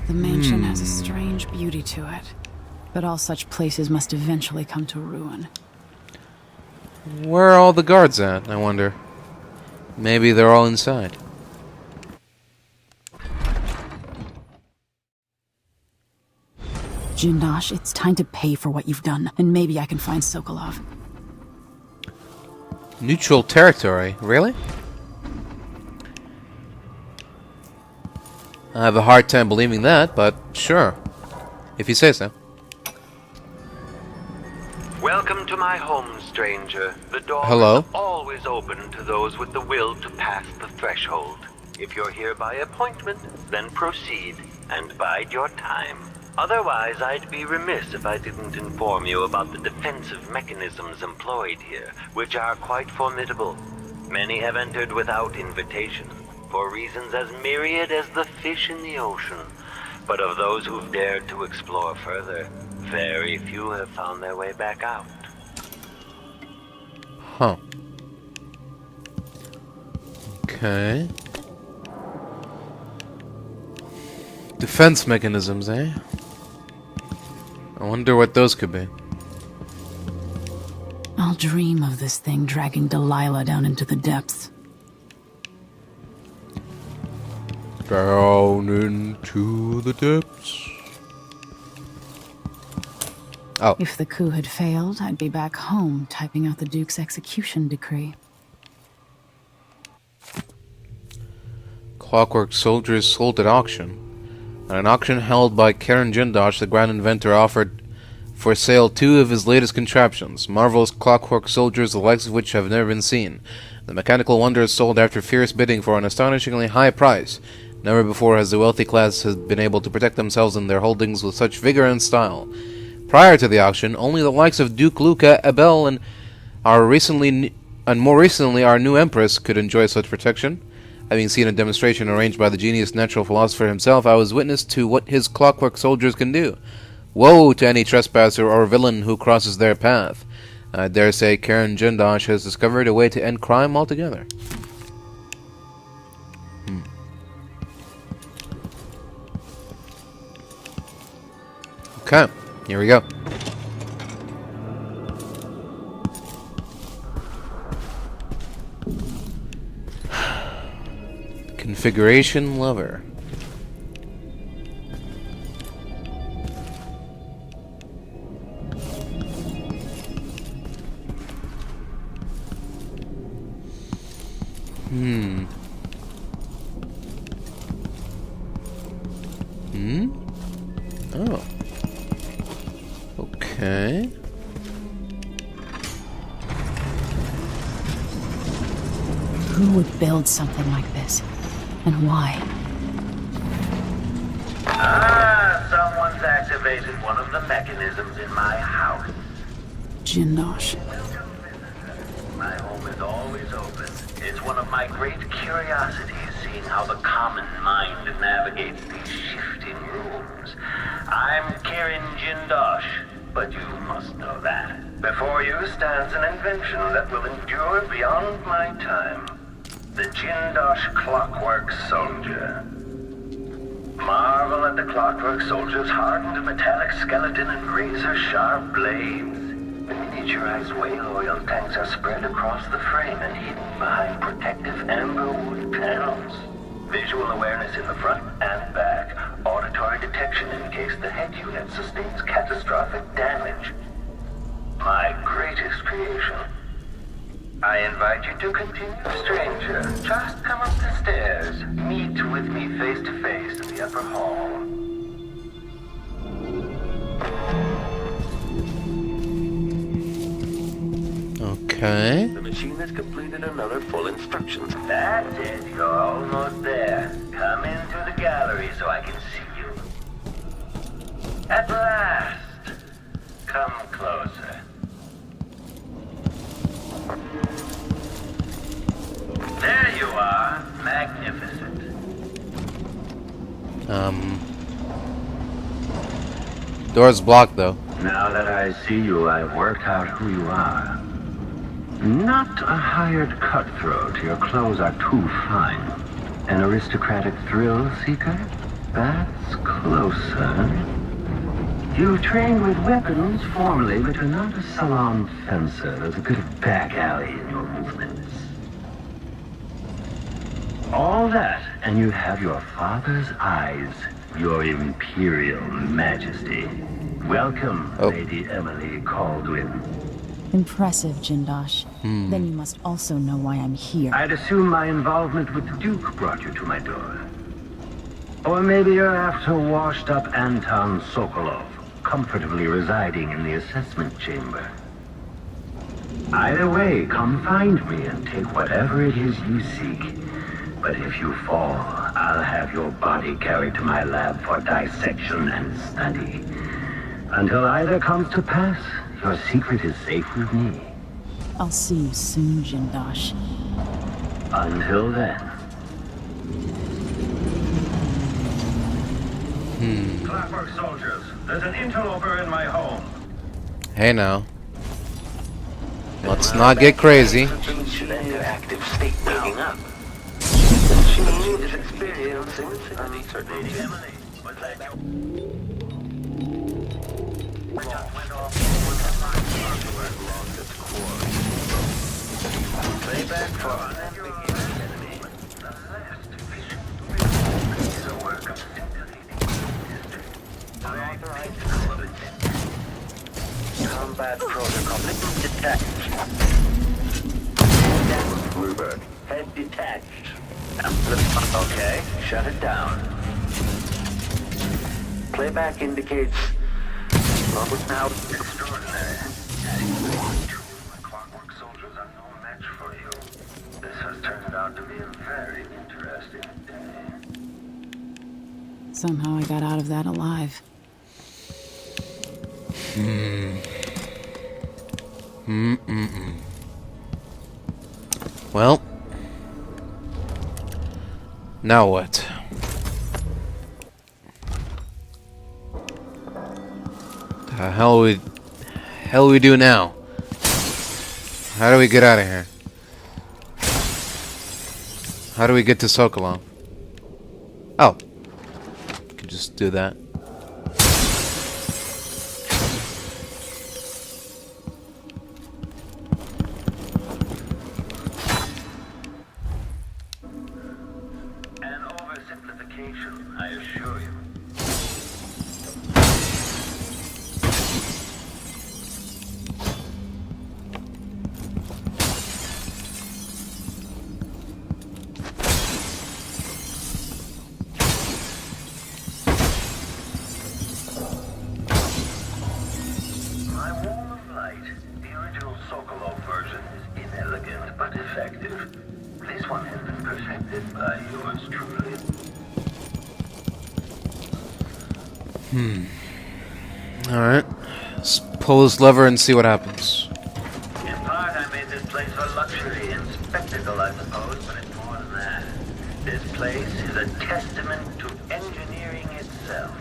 The mansion has a strange beauty to it, but all such places must eventually come to ruin. Where are all the guards at, I wonder? Maybe they're all inside. Jindosh, it's time to pay for what you've done, and maybe I can find Sokolov. Neutral territory? Really? I have a hard time believing that, but sure. If you say so. Welcome to my home, stranger. The door Hello? is always open to those with the will to pass the threshold. If you're here by appointment, then proceed and bide your time. Otherwise, I'd be remiss if I didn't inform you about the defensive mechanisms employed here, which are quite formidable. Many have entered without invitation, for reasons as myriad as the fish in the ocean. But of those who've dared to explore further, very few have found their way back out. Huh. Okay. Defense mechanisms, eh? I wonder what those could be. I'll dream of this thing dragging Delilah down into the depths. Down into the depths. Oh. If the coup had failed, I'd be back home typing out the Duke's execution decree. Clockwork soldiers sold at auction. At an auction held by Kirin Jindosh, the Grand Inventor offered for sale 2 of his latest contraptions, marvelous clockwork soldiers the likes of which have never been seen. The mechanical wonders sold after fierce bidding for an astonishingly high price. Never before has the wealthy class been able to protect themselves and their holdings with such vigor and style. Prior to the auction, only the likes of Duke Luca, Abel, and more recently our new Empress could enjoy such protection. Having seen a demonstration arranged by the genius natural philosopher himself, I was witness to what his clockwork soldiers can do. Woe to any trespasser or villain who crosses their path. I dare say Kirin Jindosh has discovered a way to end crime altogether. Okay, here we go. Configuration lever. Oh. Okay. Who would build something like this? And why? Someone's activated one of the mechanisms in my house. Jindosh. My home is always open. It's one of my great curiosities, seeing how the common mind navigates these shifting rooms. I'm Kirin Jindosh, but you must know that. Before you stands an invention that will endure beyond my time. The Jindosh Clockwork Soldier. Marvel at the Clockwork Soldier's hardened metallic skeleton and razor-sharp blades. The miniaturized whale oil tanks are spread across the frame and hidden behind protective amber wood panels. Visual awareness in the front and back. Auditory detection in case the head unit sustains catastrophic damage. My greatest creation. I invite you to continue, stranger. Just come up the stairs. Meet with me face to face in the upper hall. Okay. The machine has completed another full instructions. That's it. You're almost there. Come into the gallery so I can see you. At last. Come closer. There you are. Magnificent. Door's blocked though. Now that I see you, I've worked out who you are. Not a hired cutthroat. Your clothes are too fine. An aristocratic thrill seeker? That's closer. You've trained with weapons formally, but you're not a salon fencer. There's a bit of back alley in your movements. All that, and you have your father's eyes, your imperial majesty. Welcome, Lady Emily Caldwin. Impressive, Jindosh. Then you must also know why I'm here. I'd assume my involvement with the Duke brought you to my door. Or maybe you're after washed-up Anton Sokolov, comfortably residing in the assessment chamber. Either way, come find me and take whatever it is you seek. But if you fall, I'll have your body carried to my lab for dissection and study. Until either comes to pass, your secret is safe with me. I'll see you soon, Jindosh. Until then. Clockwork soldiers, there's an interloper in my home. Hey now. Let's not get crazy. Active state waking up. She is experiencing uncertainty. Playback for unambiguous enemy. The last vision is a work of scintillating history. Unauthorized combat protocol detached. Bluebird. Head detached. Okay, shut it down. Playback indicates moment now extraordinary. Clockwork soldiers are no match for you. This has turned out to be a very interesting day. Somehow I got out of that alive. Well, now what? The hell we do now? How do we get out of here? How do we get to Sokolov? Oh, could just do that. An oversimplification, I assure you. My wall of light, the original Sokolov version, is inelegant but effective. This one has been perfected by yours truly. Alright. Let's pull this lever and see what happens. In part, I made this place for luxury and spectacle, I suppose, but it's more than that. This place is a testament to engineering itself.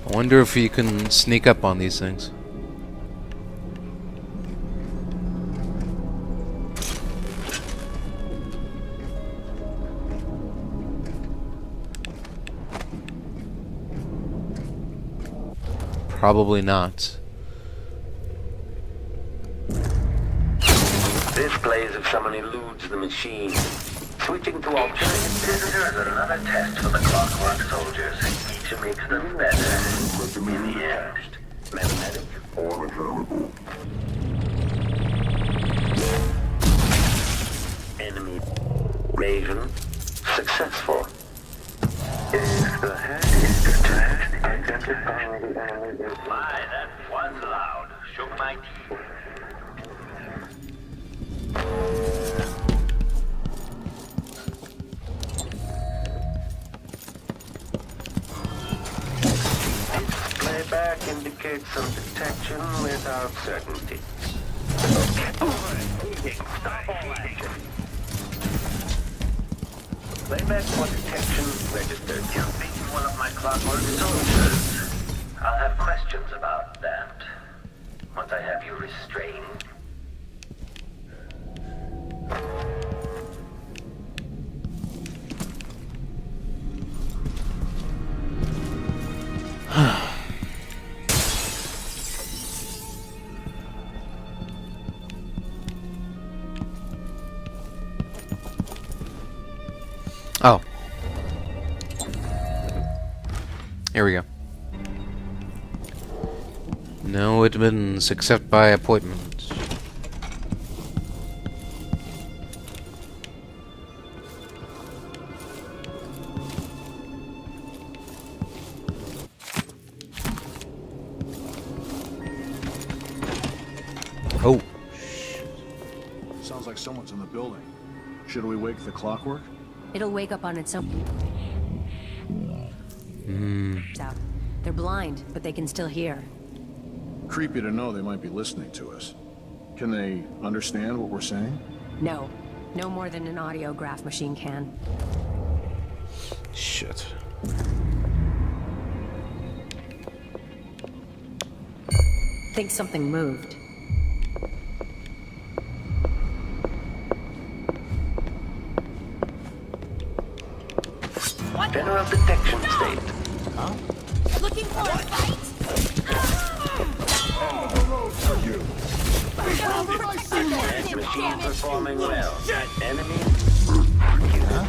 I wonder if you can sneak up on these things. Probably not. This plays if someone eludes the machine. Switching to alternatives. This is another test for the Clockwork soldiers. Each makes them better. In the end. Mathematic or mechanical. Enemy invasion successful. If the head is detached, identify the enemy. My, that was loud. Shook my teeth. Playback indicates some detection without certainty. Okay. Stop all that. Playback for detection registered. You've been one of my clockwork soldiers. I'll have questions about that once I have you restrained. Oh. Here we go. No admittance except by appointment. Oh. Sounds like someone's in the building. Should we wake the clockwork? It'll wake up on its own. Out. They're blind, but they can still hear. Creepy to know they might be listening to us. Can they understand what we're saying? No. No more than an audiograph machine can. Shit. Think something moved. General detection state. Huh? Looking for a fight? Machine performing well. Enemy. Huh?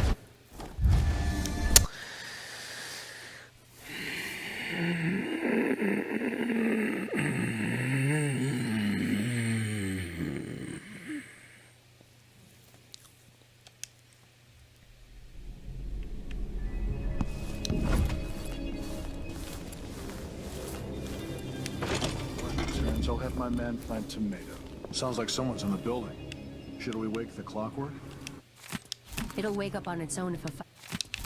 I'll have my man plant tomato. Sounds like someone's in the building. Should we wake the clockwork? It'll wake up on its own if a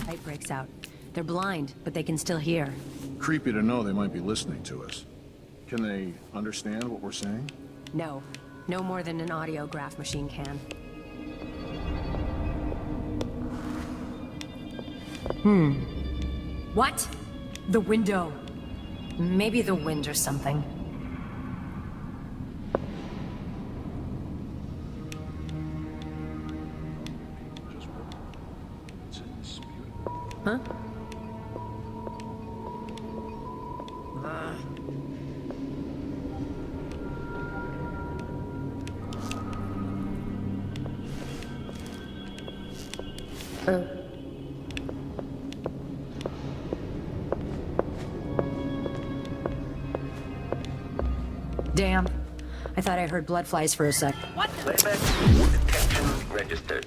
fight breaks out. They're blind, but they can still hear. Creepy to know they might be listening to us. Can they understand what we're saying? No. No more than an audiograph machine can. What? The window. Maybe the wind or something. Huh? Damn. I thought I heard blood flies for a sec. What? Playback detection registered.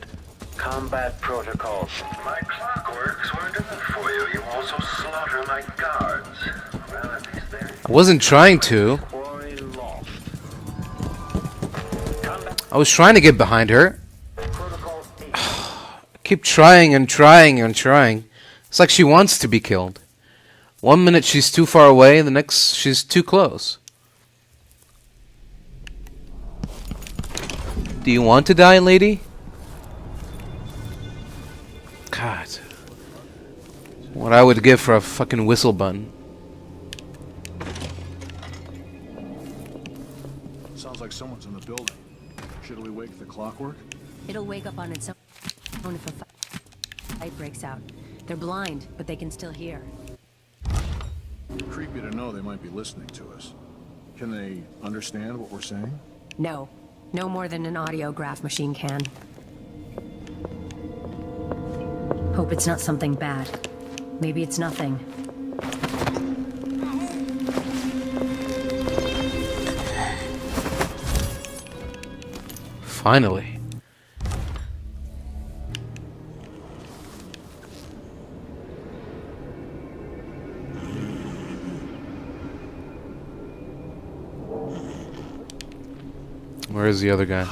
Combat protocols. My clockworks weren't enough for you. You also slaughter my guards. Well, at least they're... I wasn't trying to. I was trying to get behind her. Keep trying and trying and trying. It's like she wants to be killed. One minute she's too far away, the next she's too close. Do you want to die, lady? God. What I would give for a fucking whistle button. Sounds like someone's in the building. Should we wake the clockwork? It'll wake up on its own if a fight breaks out. They're blind, but they can still hear. Creepy to know they might be listening to us. Can they understand what we're saying? No. No more than an audiograph machine can. Hope it's not something bad. Maybe it's nothing. Finally. Where is the other guy?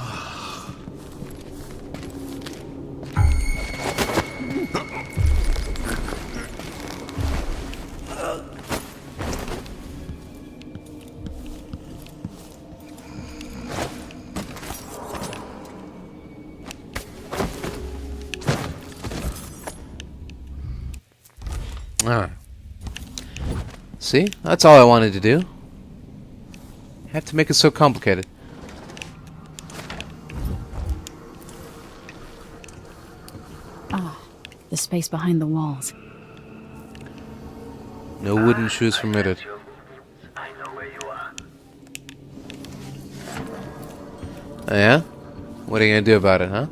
Alright. See? That's all I wanted to do. Have to make it so complicated. Ah, the space behind the walls. No wooden shoes permitted. I know where you are. Oh, yeah? What are you gonna do about it, huh?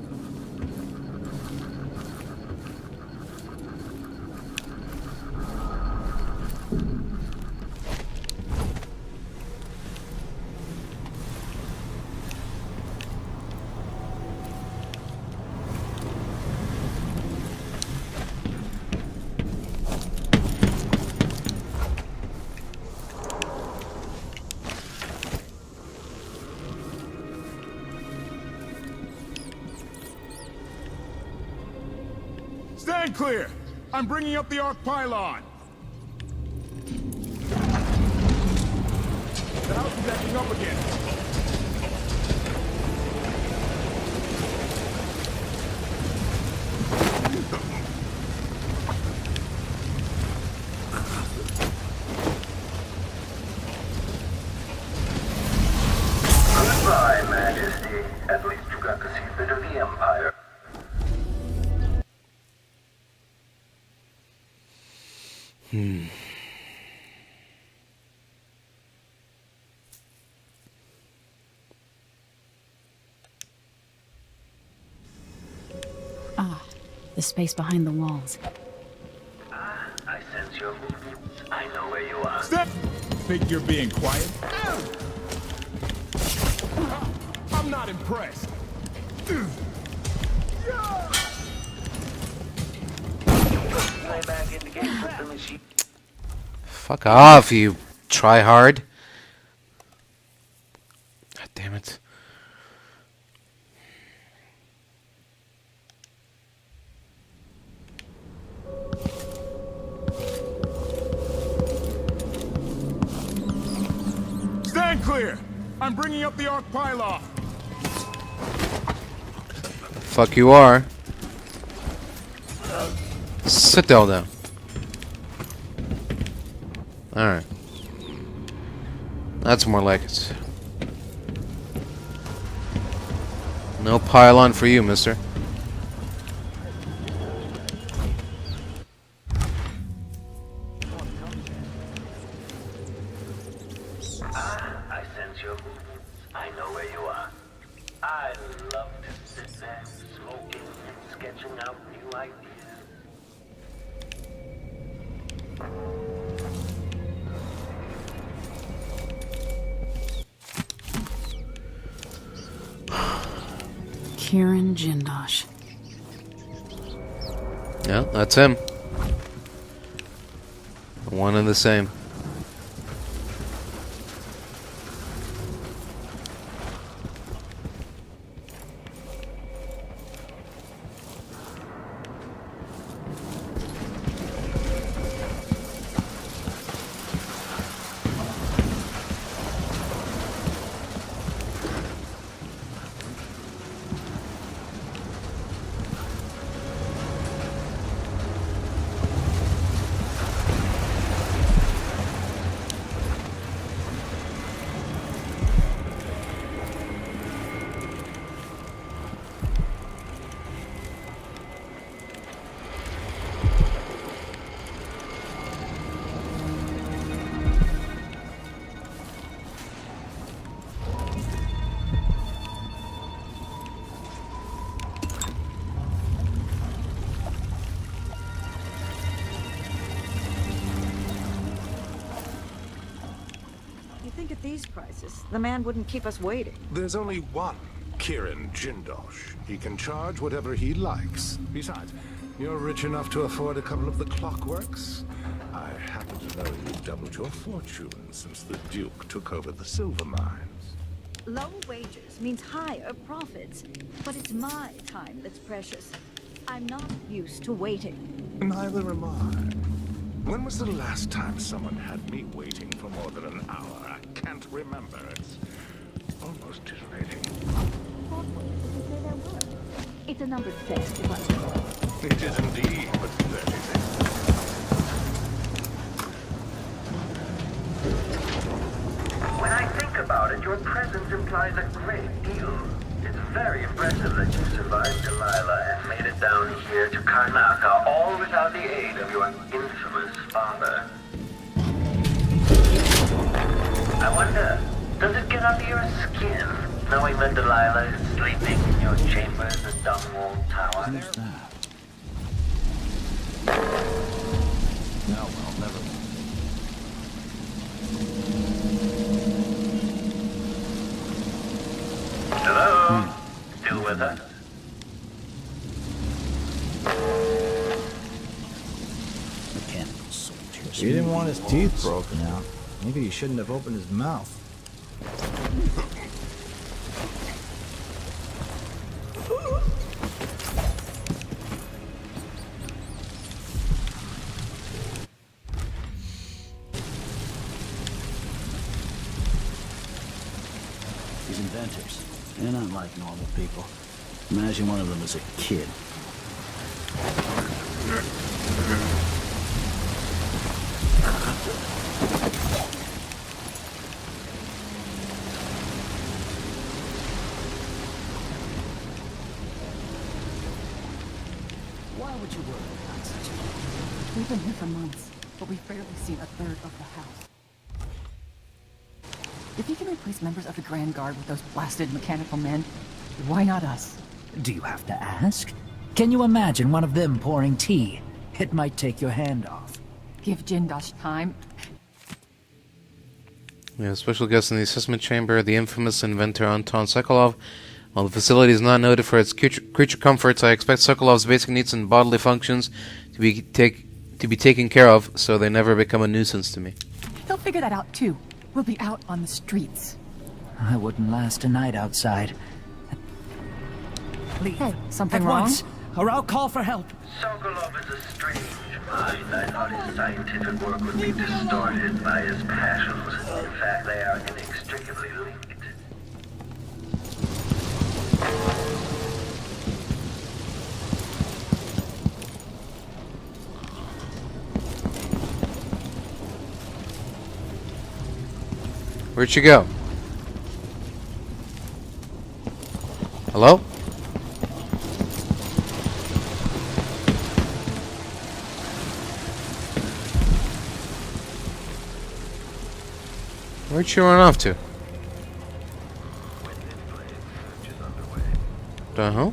Stand clear! I'm bringing up the arc pylon! The house is acting up again. Goodbye, Majesty. At least you got to see a bit of the Empire. Ah, the space behind the walls. I sense your movements. I know where you are. Step! Think you're being quiet? I'm not impressed. Playback indicates that the machine. Fuck off, you try hard. God damn it. Stand clear! I'm bringing up the arc pylon! Fuck you are. Sit down now. Alright. That's more like it. No pylon for you, mister. I sense your movements. I know where you are. I love to sit there, smoking and sketching out new ideas. Kirin Jindosh. Yeah, that's him. One and the same. At these prices, the man wouldn't keep us waiting. There's only one Kirin Jindosh. He can charge whatever he likes. Besides, you're rich enough to afford a couple of the Clockworks. I happen to know you've doubled your fortune since the Duke took over the silver mines. Low wages means higher profits, but it's my time that's precious. I'm not used to waiting. Neither am I. When was the last time someone had me waiting for more than an hour? I can't remember. It's almost titillating. It's a numbered set, if I recall. It is indeed, but that is it. proud, and your presence implies a great deal. It's very impressive that you survived Delilah and made it down here to Karnaca, all without the aid of your infamous father. I wonder, does it get under your skin, knowing that Delilah is sleeping in your chambers at Dunwall Tower? Who's that? No, well, never mind. Hello? Still with us? Mechanical soldiers. He didn't want his teeth broken out. Maybe he shouldn't have opened his mouth. These inventors, they're not like normal people. Imagine one of them as a kid. Why would you worry about such a thing? We've been here for months, but we've barely seen a third of the house. If he can replace members of the Grand Guard with those blasted mechanical men, why not us? Do you have to ask? Can you imagine one of them pouring tea? It might take your hand off. Give Jindosh time. We have special guest in the assessment chamber, the infamous inventor Anton Sokolov. While the facility is not noted for its creature comforts, I expect Sokolov's basic needs and bodily functions to be taken care of, so they never become a nuisance to me. He'll figure that out too. We'll be out on the streets. I wouldn't last a night outside. Leave. Hey, something At wrong? once, or I'll call for help. Sokolov is a strange mind. I thought his scientific work would be distorted by his passions. In fact, they are inextricably linked. Where'd she go? Hello? Where'd she run off to? Uh-huh.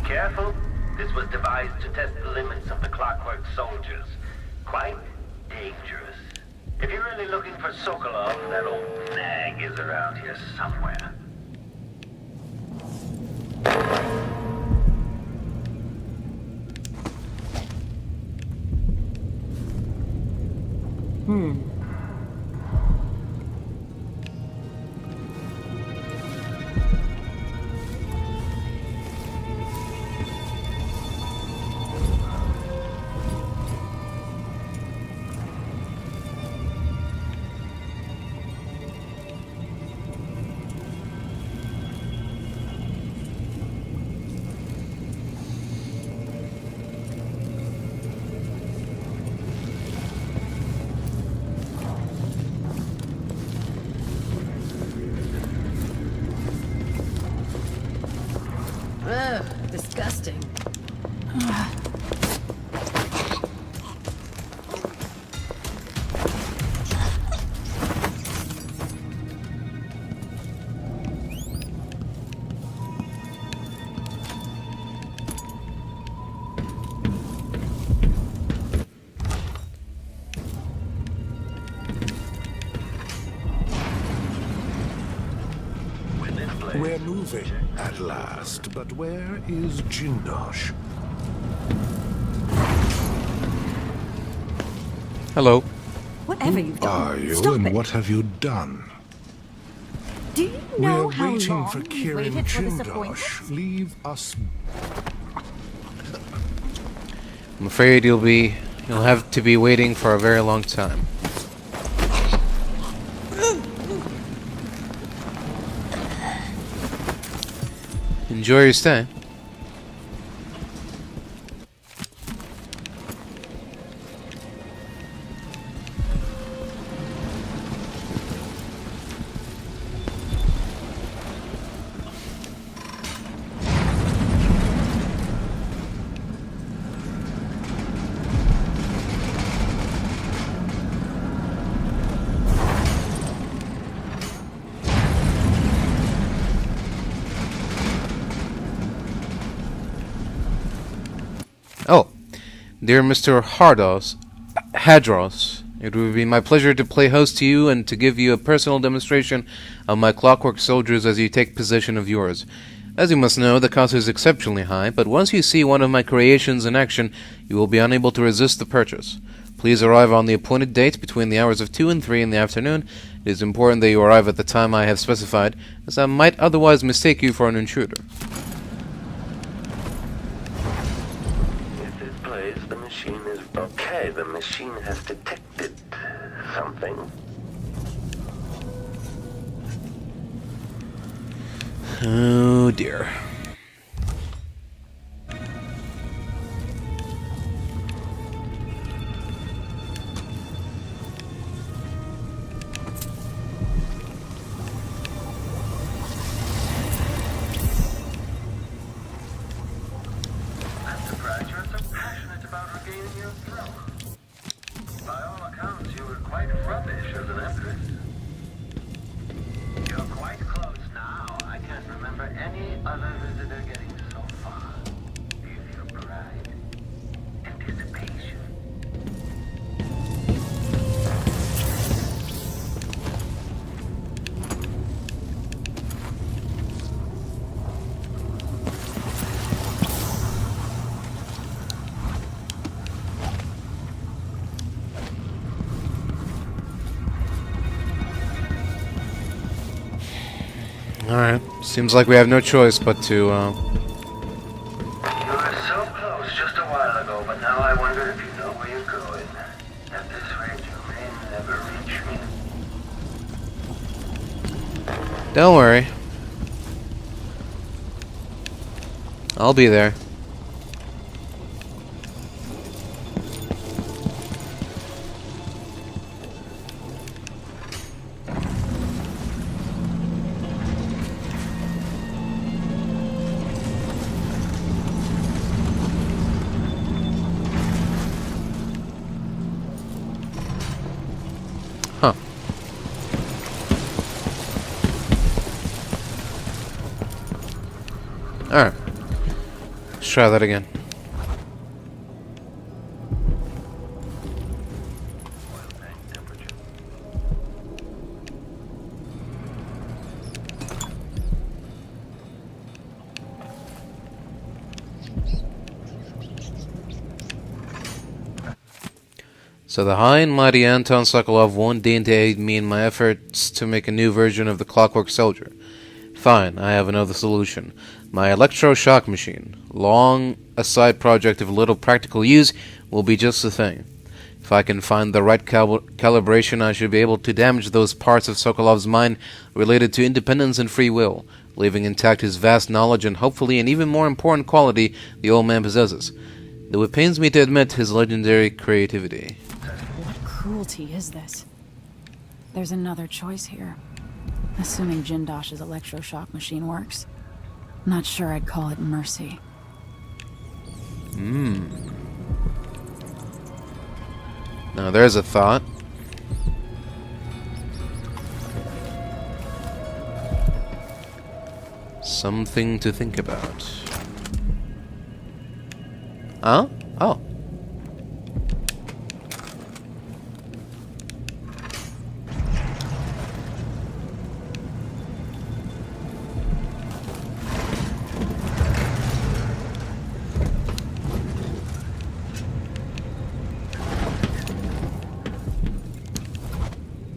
Careful. This was devised to test the limits of the Clockwork soldiers. Quite dangerous. If you're really looking for Sokolov, that old nag is around here somewhere. Ugh, disgusting. We're moving at last, but where is Jindosh? Hello. Whatever you've done, Are you, stop and it. what have you done? Do you know We're how waiting long for you've Kirin waited for this appointment? Jindosh. Leave us. I'm afraid you'll have to be waiting for a very long time. Enjoy your stay. Oh, dear Mr. Hadros, it would be my pleasure to play host to you and to give you a personal demonstration of my clockwork soldiers as you take possession of yours. As you must know, the cost is exceptionally high, but once you see one of my creations in action, you will be unable to resist the purchase. Please arrive on the appointed date between the hours of 2 and 3 in the afternoon. It is important that you arrive at the time I have specified, as I might otherwise mistake you for an intruder. The machine is okay. The machine has detected something. Oh dear. By all accounts, you were quite rubbish as an empress. You're quite close now. I can't remember any other visitor getting so far. Feel your pride. Anticipation. Alright, seems like we have no choice but to, You were so close just a while ago, but now I wonder if you know where you're going. At this rate, you may never reach me. Don't worry. I'll be there. Huh. Alright. Let's try that again. So the high and mighty Anton Sokolov won't deign to aid me in my efforts to make a new version of the Clockwork Soldier. Fine, I have another solution. My electroshock machine, long a side project of little practical use, will be just the thing. If I can find the right calibration, I should be able to damage those parts of Sokolov's mind related to independence and free will, leaving intact his vast knowledge and hopefully an even more important quality the old man possesses, though it pains me to admit his legendary creativity. What cruelty is this? There's another choice here. Assuming Jindosh's electroshock machine works. Not sure I'd call it mercy. Now there's a thought. Something to think about. Huh? Oh.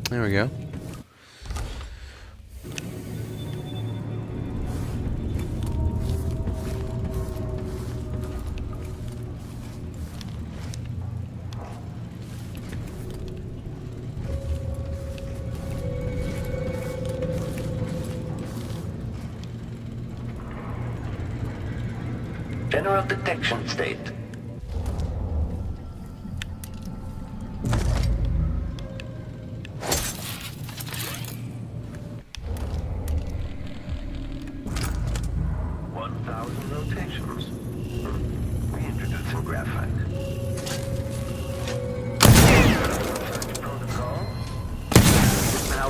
There we go. General detection state. Rotations. Reintroducing graphite. Protocol. Now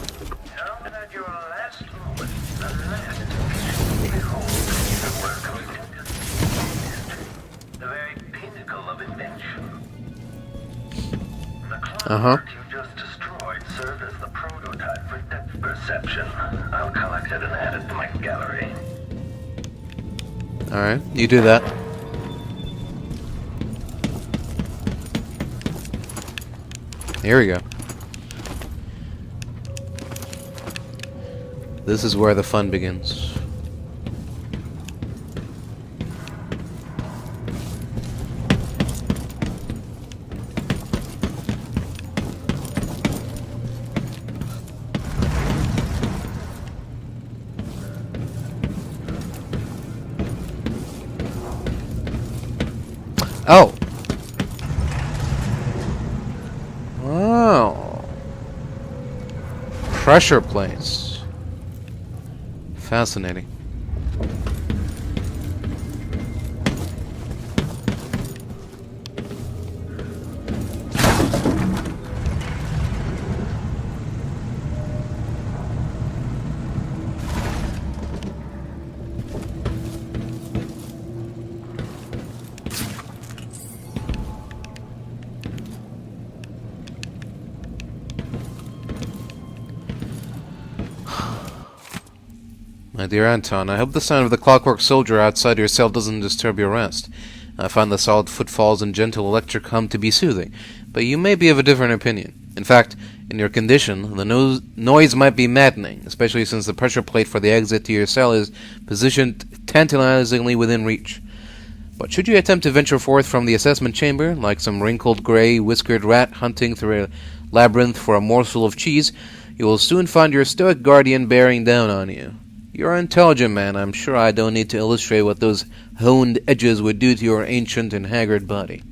at your last moment, the last behold the work of the very pinnacle of invention. The clockwork you just destroyed served as the prototype for depth perception. I'll collect it and add it to my gallery. Alright, you do that. Here we go. This is where the fun begins. Oh! Wow. Pressure plates. Fascinating. My dear Anton, I hope the sound of the clockwork soldier outside your cell doesn't disturb your rest. I find the solid footfalls and gentle electric hum to be soothing, but you may be of a different opinion. In fact, in your condition, the noise might be maddening, especially since the pressure plate for the exit to your cell is positioned tantalizingly within reach. But should you attempt to venture forth from the assessment chamber, like some wrinkled gray, whiskered rat hunting through a labyrinth for a morsel of cheese, you will soon find your stoic guardian bearing down on you. You're an intelligent man. I'm sure I don't need to illustrate what those honed edges would do to your ancient and haggard body.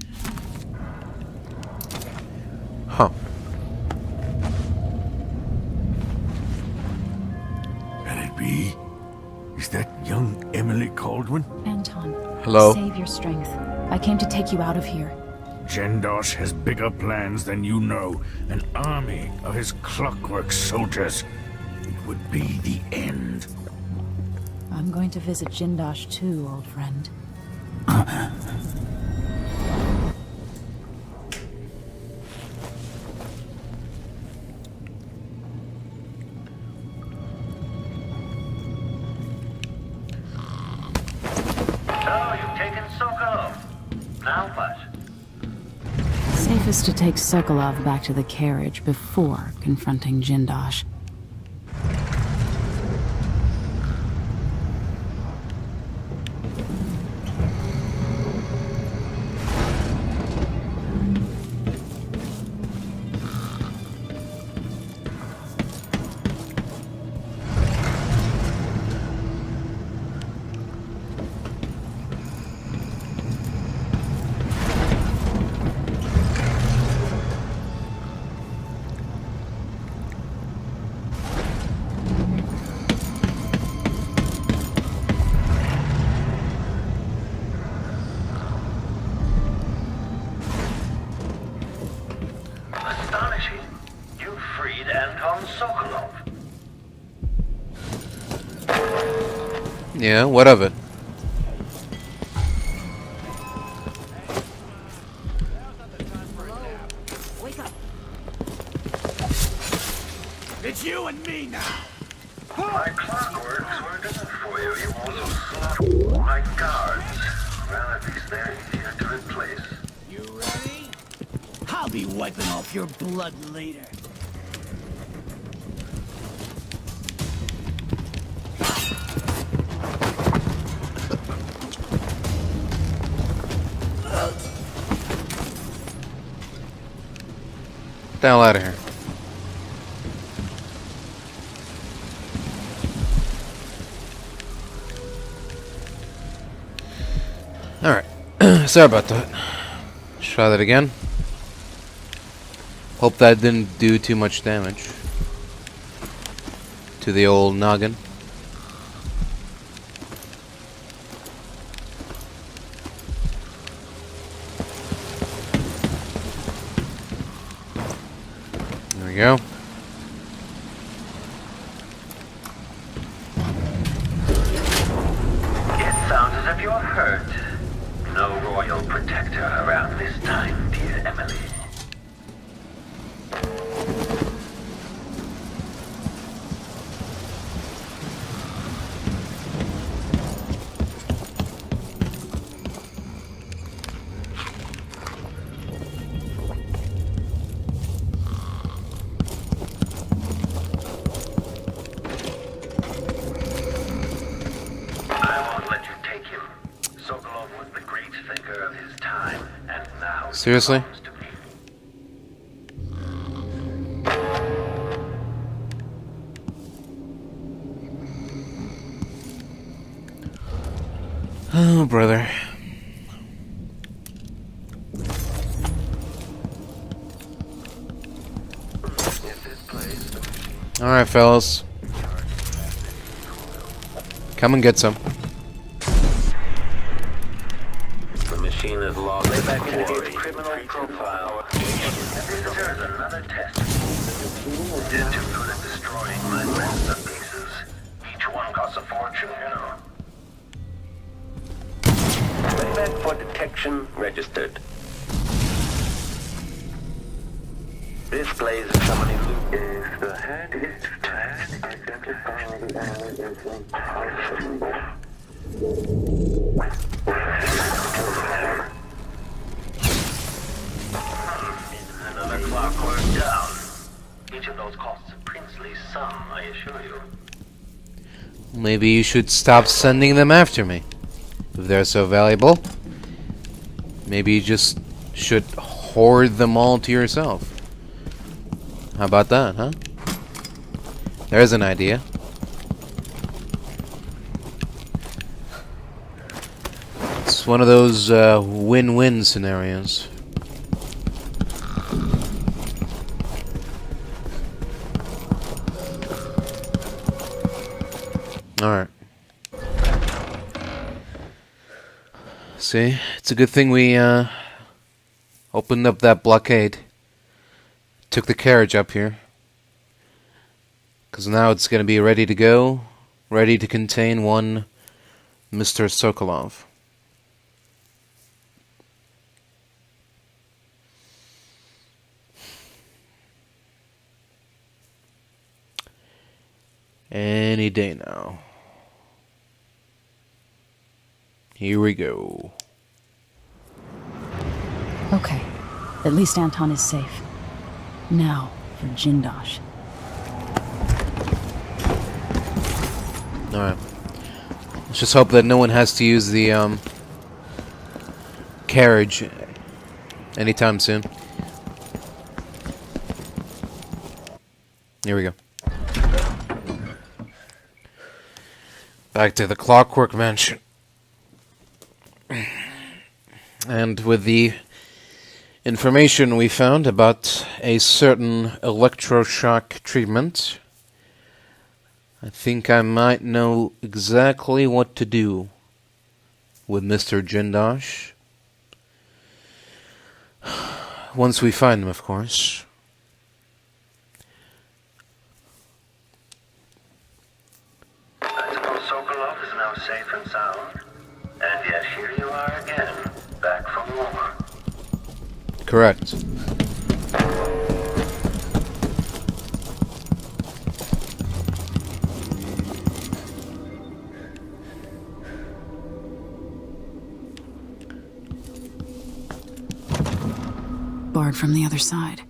Huh. Can it be? Is that young Emily Caldwin? Anton. Hello? Save your strength. I came to take you out of here. Jindosh has bigger plans than you know. An army of his clockwork soldiers. It would be the end. I'm going to visit Jindosh too, old friend. So, you've taken Sokolov. Now what? Safest to take Sokolov back to the carriage before confronting Jindosh. Yeah, what of it? Wake up. It's you and me now. My clockworks were done for you. You also saw my guards. Well, at least they're easier to replace. You ready? I'll be wiping off your blood later. Get the hell out of here. Alright. Sorry about that. Let's try that again. Hope that didn't do too much damage to the old noggin. There we go. It sounds as if you're hurt. No royal protector around this time, dear Emily. I won't let you take him. Sokolov was the great thinker of his time, and now Seriously? Oh, brother. Alright, fellas. Come and get some. The machine has lost its criminal profile. There's another test. They're too good at destroying my master pieces. Each one costs a fortune, you know. Event for detection registered. This plays somebody who is the hand is tasked to identify the enemy is impossible. Another clockwork down. Each of those costs a princely sum, I assure you. Maybe you should stop sending them after me. If they're so valuable, maybe you just should hoard them all to yourself. How about that, huh? There's an idea. It's one of those win-win scenarios. Alright. See, it's a good thing we opened up that blockade. Took the carriage up here. Because now it's going to be ready to go. Ready to contain one Mr. Sokolov. Any day now. Here we go. Okay. At least Anton is safe. Now, for Jindosh. Alright. Let's just hope that no one has to use the, carriage anytime soon. Here we go. Back to the Clockwork Mansion. And with the information we found about a certain electroshock treatment, I think I might know exactly what to do with Mr. Jindosh. Once we find him, of course. I suppose Sokolov is now safe and sound. And yet here you are again, back from war. Correct. Barred from the other side.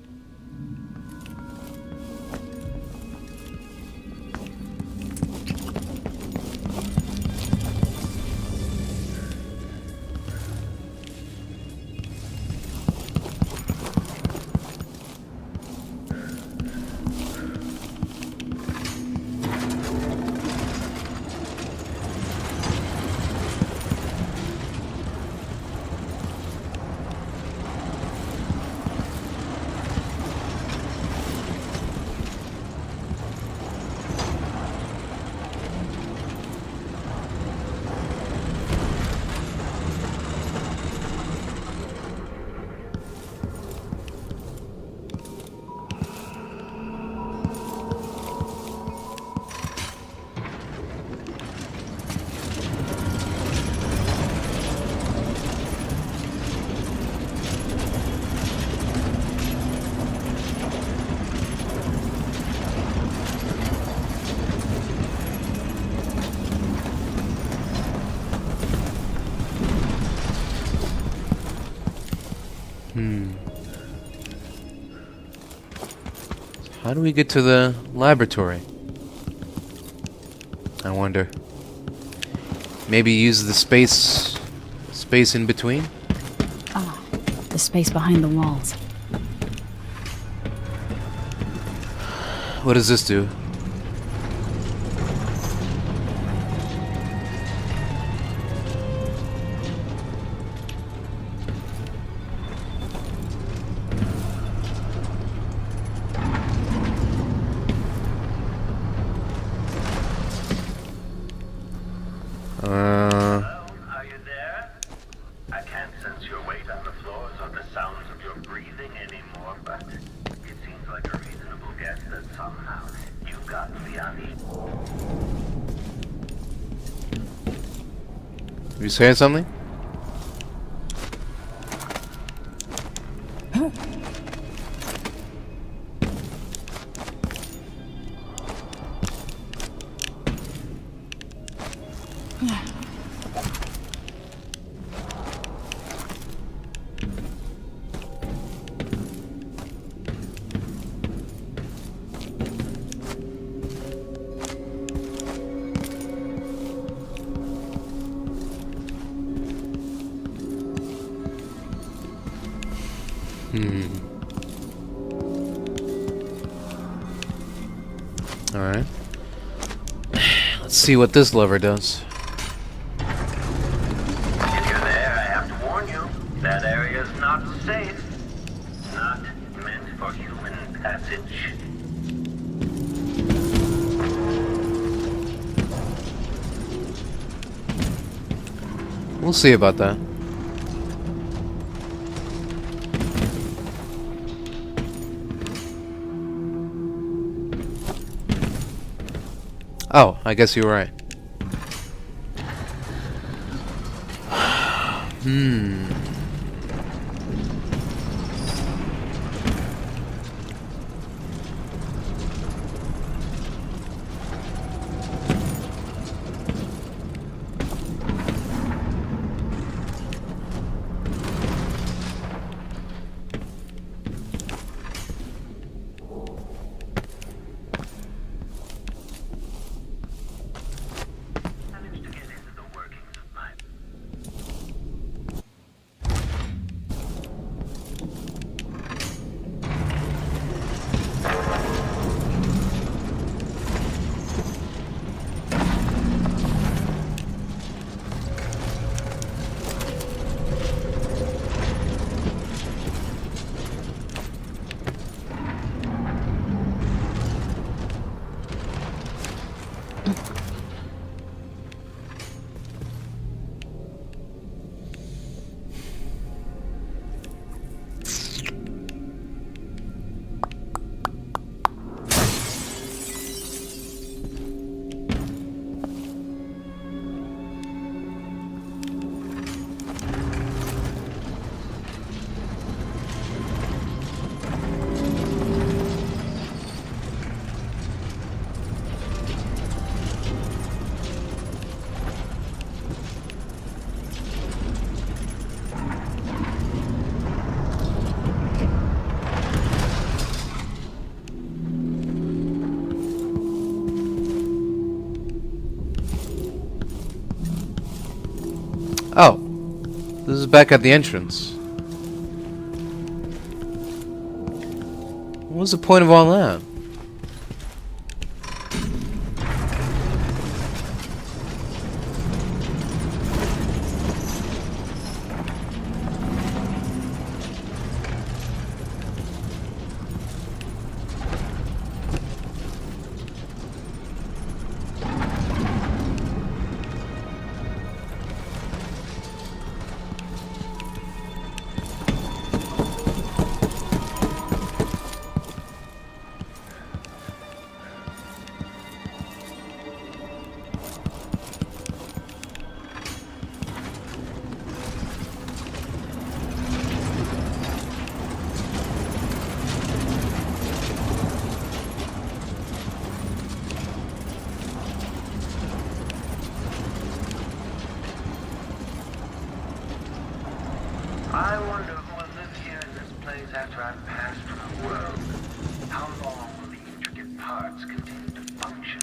How do we get to the laboratory? I wonder. Maybe use the space in between? Ah, the space behind the walls. What does this do? Are you there? I can't sense your weight on the floors or the sounds of your breathing anymore, but it seems like a reasonable guess that somehow you got beyond the... You saying something? Alright. Let's see what this lever does. If you're there, I have to warn you. That area is not safe. Not meant for human passage. We'll see about that. Oh, I guess you were right. Oh, this is back at the entrance. What's the point of all that? I wonder who will live here in this place after I've passed from the world. How long will the intricate parts continue to function?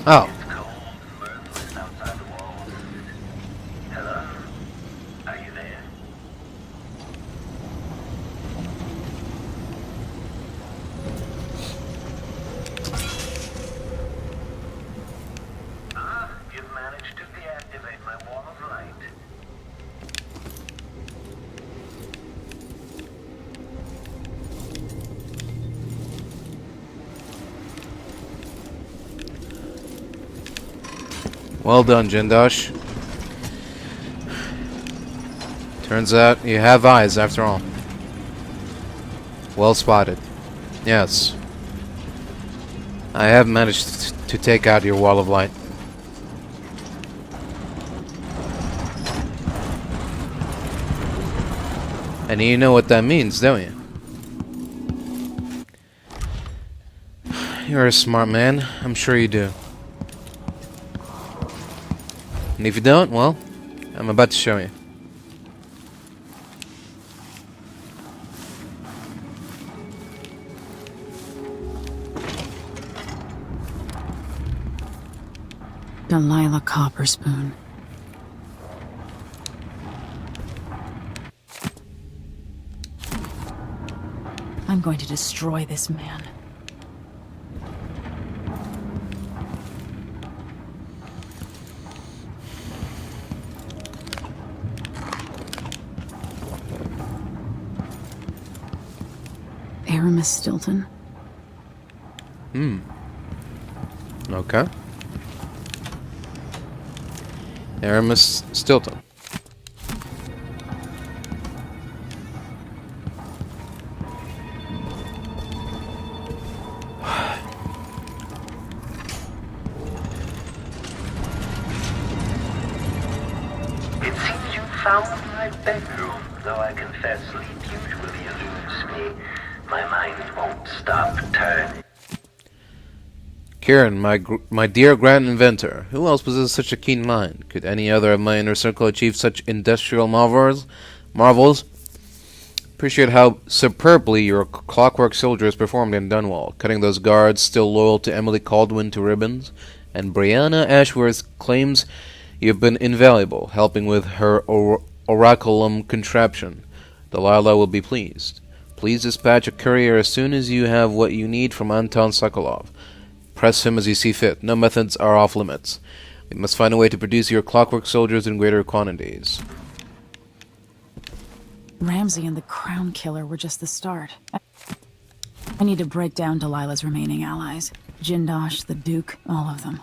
Oh. Hello? Are you there? You've managed to deactivate my wall of light. Well done, Jindosh. Turns out you have eyes after all. Well spotted. Yes. I have managed to take out your wall of light. And you know what that means, don't you? You're a smart man. I'm sure you do. And if you don't, well, I'm about to show you. Delilah Copperspoon. I'm going to destroy this man. Aramis Stilton. Okay. Aramis Stilton. It seems you found my bedroom, though I confess sleep usually eludes me. My mind won't stop turning. Kirin, my dear grand inventor, who else possesses such a keen mind? Could any other of my inner circle achieve such industrial marvels? Appreciate how superbly your clockwork soldiers performed in Dunwall, cutting those guards still loyal to Emily Caldwin to ribbons. And Brianna Ashworth claims you've been invaluable, helping with her oraculum contraption. Delilah will be pleased. Please dispatch a courier as soon as you have what you need from Anton Sokolov. Press him as you see fit. No methods are off limits. We must find a way to produce your clockwork soldiers in greater quantities. Ramsey and the Crown Killer were just the start. I need to break down Delilah's remaining allies. Jindosh, the Duke, all of them.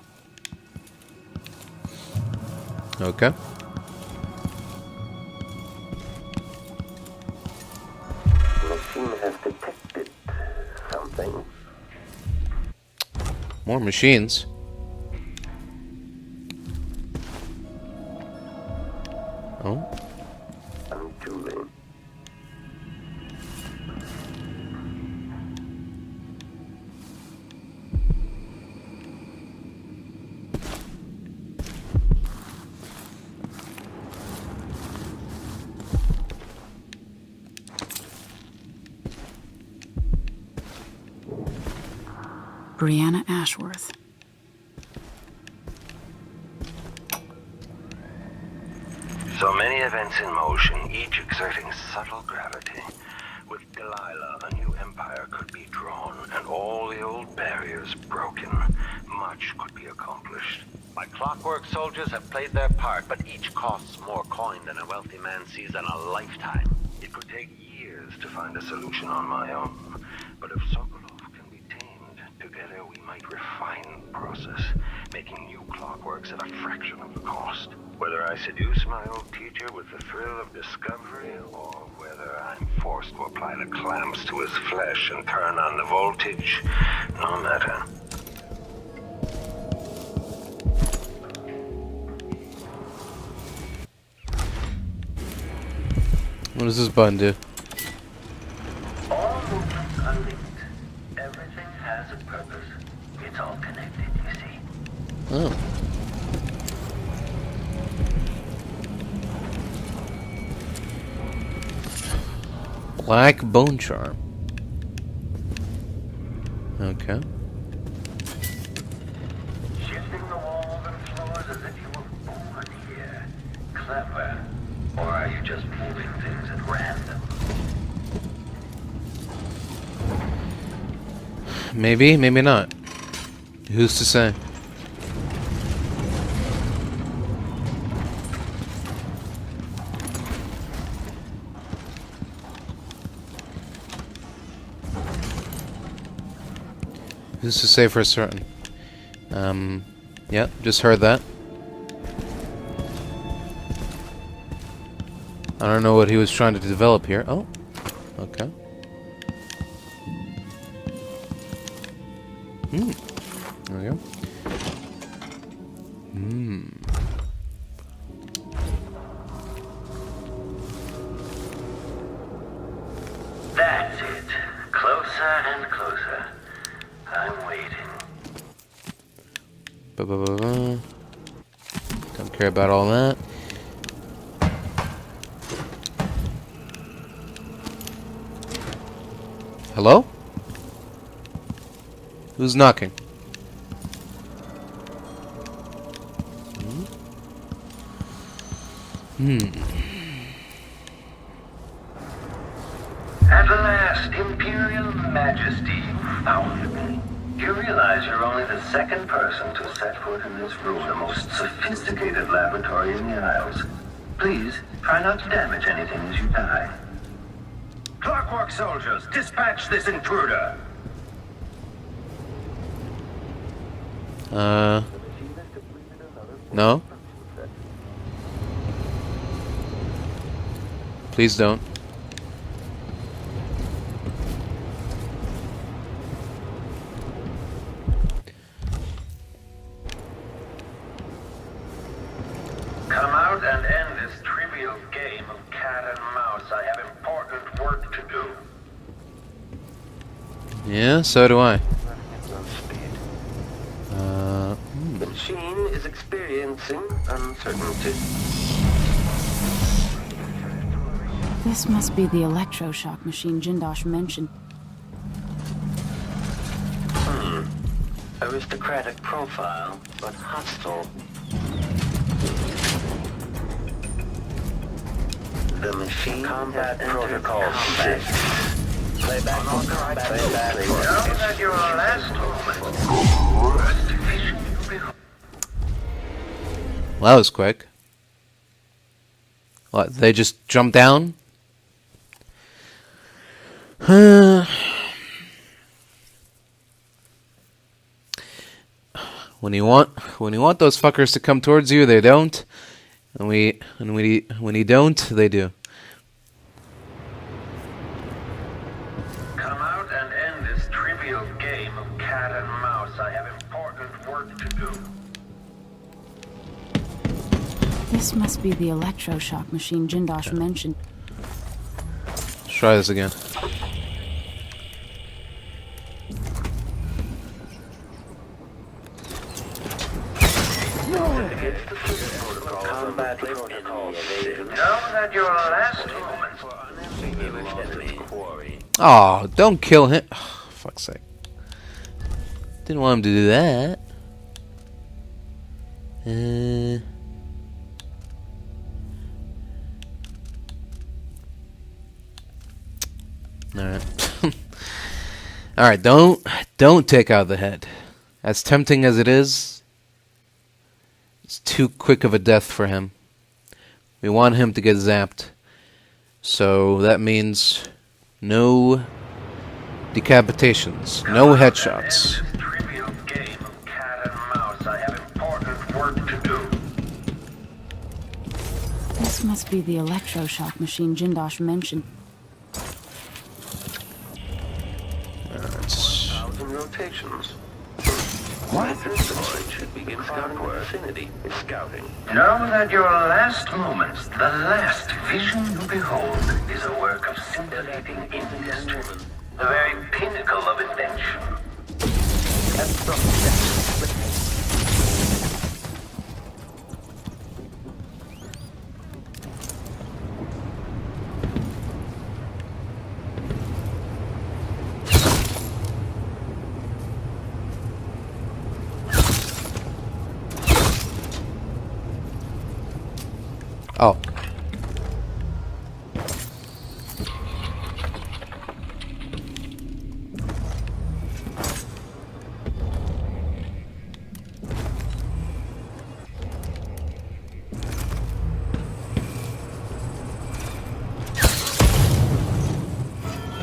Okay. Machine has detected something. More machines. Oh. Untooling. Brianna Ashworth. So many events in motion, each exerting subtle gravity. With Delilah, a new empire could be drawn, and all the old barriers broken. Much could be accomplished. My clockwork soldiers have played their part, but each costs more coin than a wealthy man sees in a lifetime. It could take years to find a solution on my own. But if Sokolov can be tamed, together we might refine the process, making new clockworks at a fraction of the cost. Whether I seduce my old teacher with the thrill of discovery, or whether I'm forced to apply the clamps to his flesh and turn on the voltage, no matter. What does this button do? All movements are linked. Everything has a purpose. It's all connected, you see. Oh. Black bone charm. Okay. Shifting the walls and floors as if you were born here. Clever. Or are you just moving things at random? Maybe, maybe not. Who's to say? Who's to say for certain? Yeah, just heard that. I don't know what he was trying to develop here. Oh, okay. There we go. That's it. Closer and closer. I'm waiting. Don't care about all that. Hello? Who's knocking? At last, Imperial Majesty, you found me. You realize you're only the second person to set foot in this room, the most sophisticated laboratory in the Isles. Please, try not to damage anything as you die. Clockwork soldiers, dispatch this intruder! No? Please don't. Come out and end this trivial game of cat and mouse. I have important work to do. Yeah, so do I. The machine is experiencing uncertainty. This must be the electroshock machine Jindosh mentioned. Aristocratic profile, but hostile. The machine combat protocol shift. Well, that was quick. What, they just jumped down? When you want those fuckers to come towards you, they don't. And when you don't, they do. Come out and end this trivial game of cat and mouse. I have important work to do. This must be the electroshock machine Jindosh mentioned. Let's try this again. Know that your last moment. Oh, don't kill him. Oh, fuck's sake. Didn't want him to do that. Alright. Alright, don't take out the head. As tempting as it is, it's too quick of a death for him. We want him to get zapped. So that means no decapitations, no headshots. Trivial game of cat and mouse. I have important work to do. This must be the electroshock machine Jindosh mentioned. 1,000 rotations. What? Should begin scouting vicinity. Scouting. Know that your last moments, the last vision you behold, is a work of scintillating industry, the very pinnacle of invention. Oh.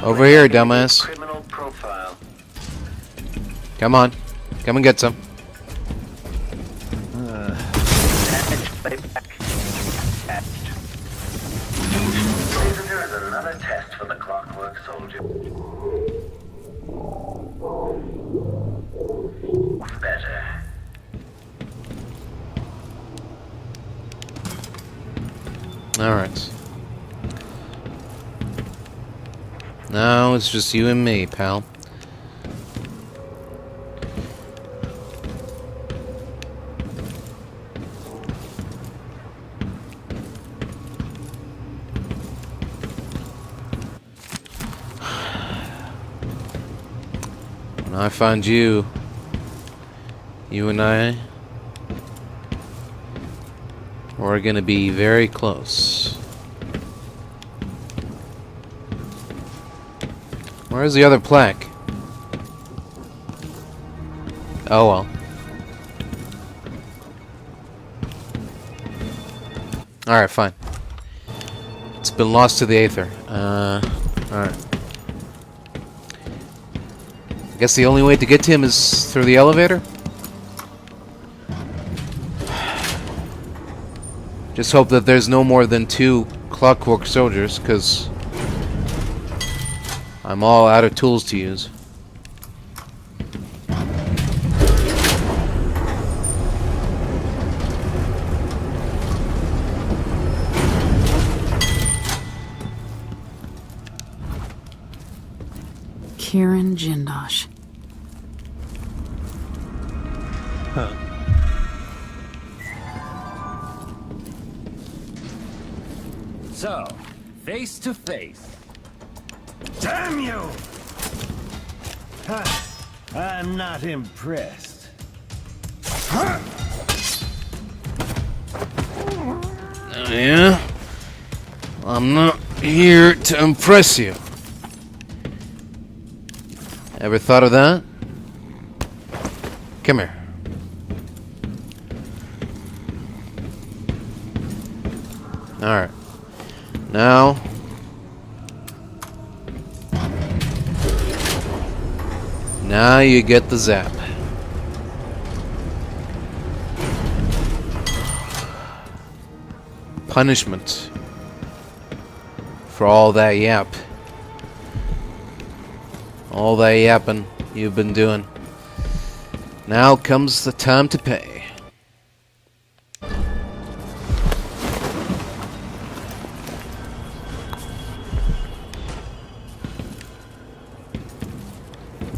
Over here, dumbass. Criminal profile. Come on. Come and get some. There is another test for the Clockwork Soldier. Better. Alright. Now it's just you and me, pal. When I find you, you and I, we're gonna be very close. Where's the other plaque? Oh well. Alright, fine. It's been lost to the aether. Alright. I guess the only way to get to him is through the elevator? Just hope that there's no more than 2 Clockwork soldiers, because I'm all out of tools to use. Kirin Jindosh. Huh. So, face to face. Damn you! I'm not impressed. Yeah? I'm not here to impress you. Ever thought of that? Come here. Alright. Now... Now you get the zap. Punishment. For all that yap. All that yapping you've been doing. Now comes the time to pay.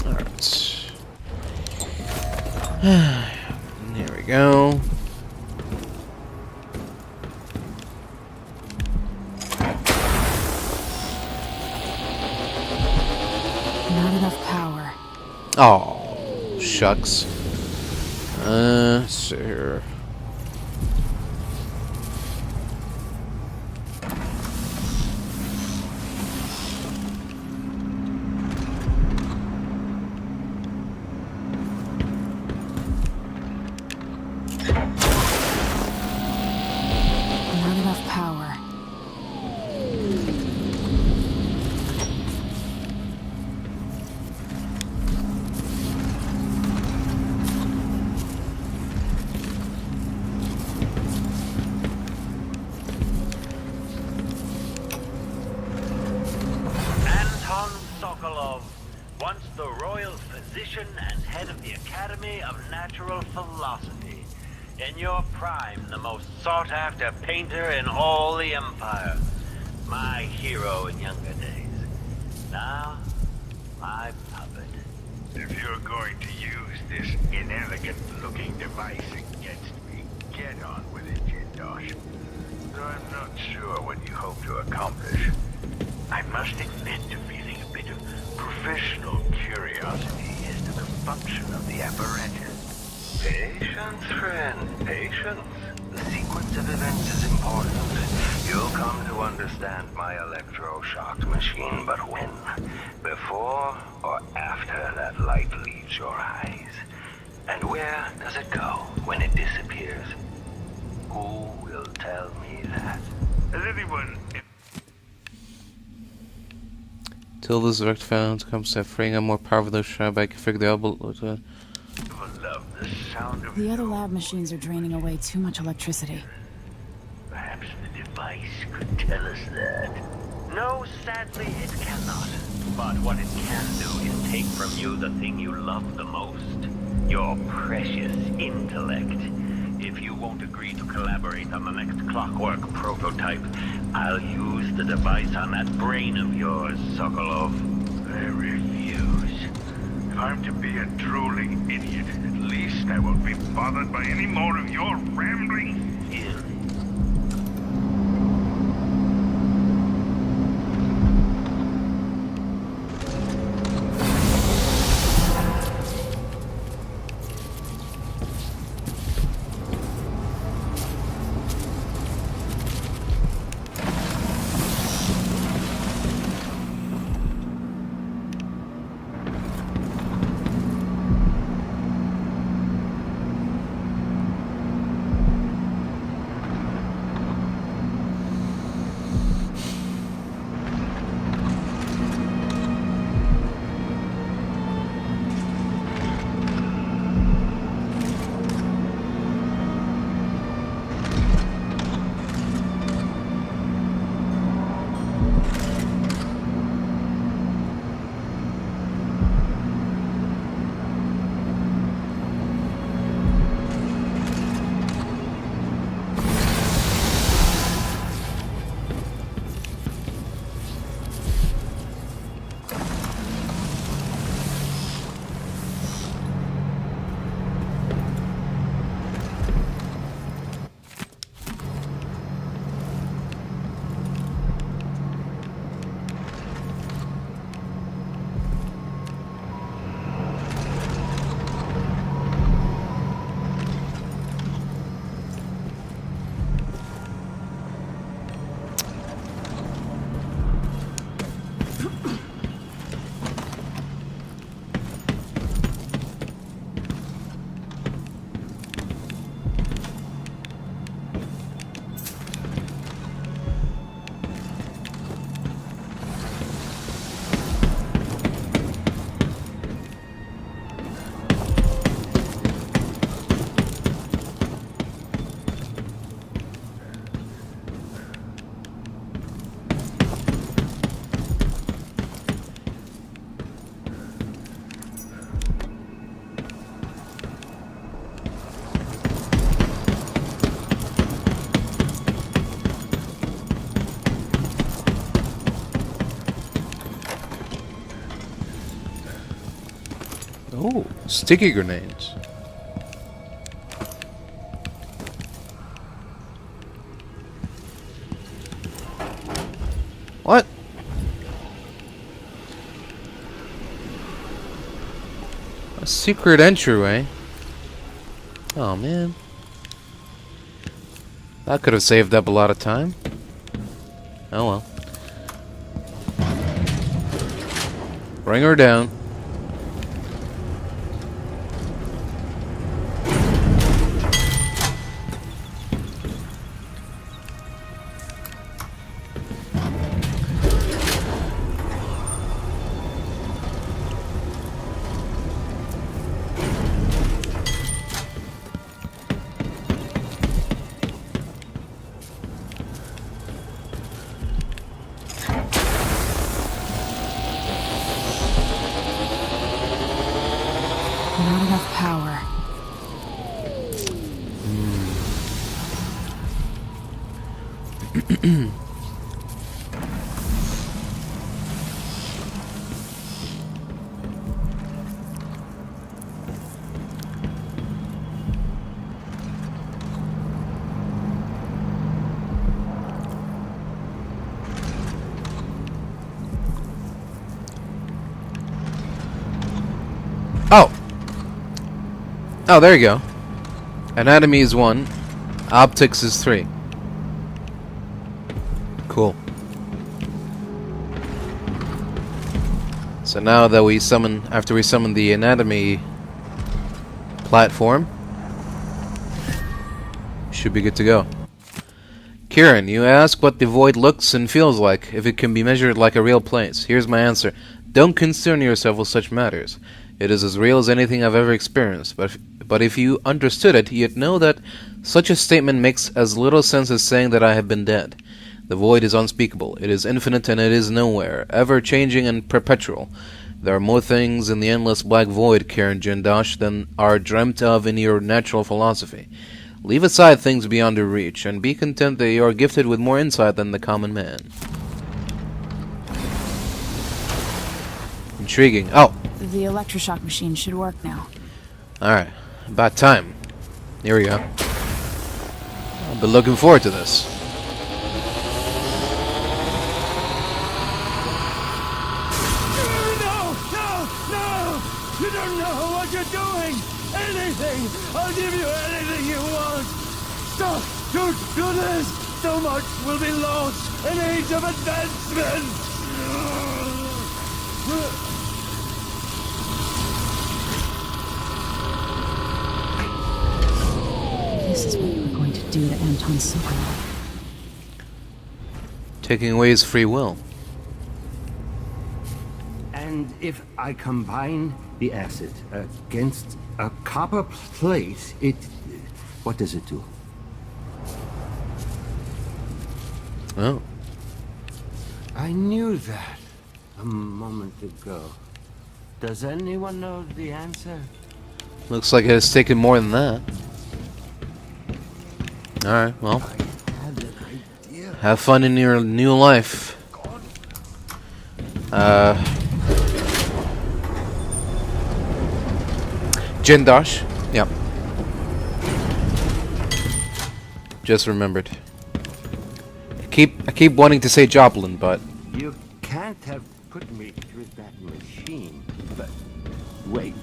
Alright. There we go. Not enough power. Oh, shucks. Let's see here. Not enough power. Anton Sokolov, once the royal physician and head of the Academy of Natural Philosophy. In your prime, the most sought-after painter in all the Empire. My hero in younger days. Now, my puppet. If you're going to use this inelegant-looking device against me, get on with it, Jindosh. Though I'm not sure what you hope to accomplish. I must admit to feeling a bit of professional curiosity as to the function of the apparatus. Patience, friend, patience. The sequence of events is important. You'll come to understand my electroshock machine, but when? Before or after that light leaves your eyes? And where does it go when it disappears? Who will tell me that? Has anyone... Till this direct found comes to freeing up more power for those shot back, figure the elbow. The other lab machines are draining away too much electricity. Perhaps the device could tell us that. No, sadly, it cannot. But what it can do is take from you the thing you love the most. Your precious intellect. If you won't agree to collaborate on the next Clockwork prototype, I'll use the device on that brain of yours, Sokolov. I refuse. If I'm to be a drooling idiot, at least I won't be bothered by any more of your rambling. Sticky grenades. What? A secret entryway? Oh man. That could have saved up a lot of time. Oh well. Bring her down. Not enough power. Oh! Oh, there you go. Anatomy is 1. Optics is 3. Cool. So now that we summon, after we summon the anatomy platform, should be good to go. Kirin, you ask what the void looks and feels like, if it can be measured like a real place. Here's my answer. Don't concern yourself with such matters. It is as real as anything I've ever experienced, but if you understood it, you'd know that such a statement makes as little sense as saying that I have been dead. The void is unspeakable. It is infinite and it is nowhere, ever-changing and perpetual. There are more things in the endless black void, Kirin Jindosh, than are dreamt of in your natural philosophy. Leave aside things beyond your reach, and be content that you are gifted with more insight than the common man. Intriguing. Oh! The electroshock machine should work now. Alright. About time. Here we go. I've been looking forward to this. You don't know what you're doing! Anything! I'll give you anything you want! Stop! Don't do this! So much will be lost! An age of advancement! This is what you were going to do to Anton Sokolov. Taking away his free will. And if I combine the acid against a copper plate, what does it do? Oh. I knew that a moment ago. Does anyone know the answer? Looks like it has taken more than that. Alright, well. Have fun in your new life. Jindosh. Yep. Just remembered. I keep wanting to say Joplin, but You can't have put me through that machine. But wait,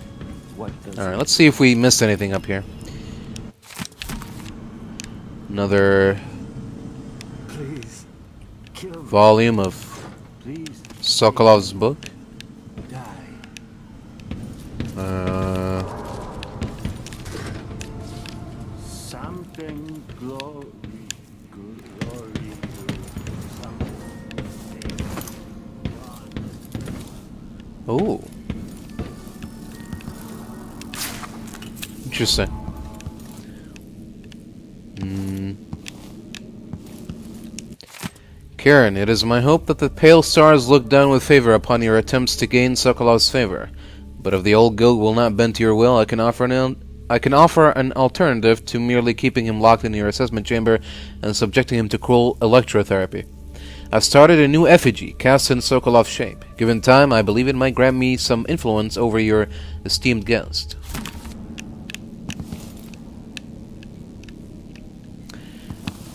what does alright, let's see if we missed anything up here. Another Please, kill me. volume of Please, Sokolov's book. die. Something glory, Oh. Interesting. Kirin, it is my hope that the pale stars look down with favor upon your attempts to gain Sokolov's favor. But if the old goat will not bend to your will, I can offer an alternative to merely keeping him locked in your assessment chamber and subjecting him to cruel electrotherapy. I've started a new effigy, cast in Sokolov's shape. Given time, I believe it might grant me some influence over your esteemed guest.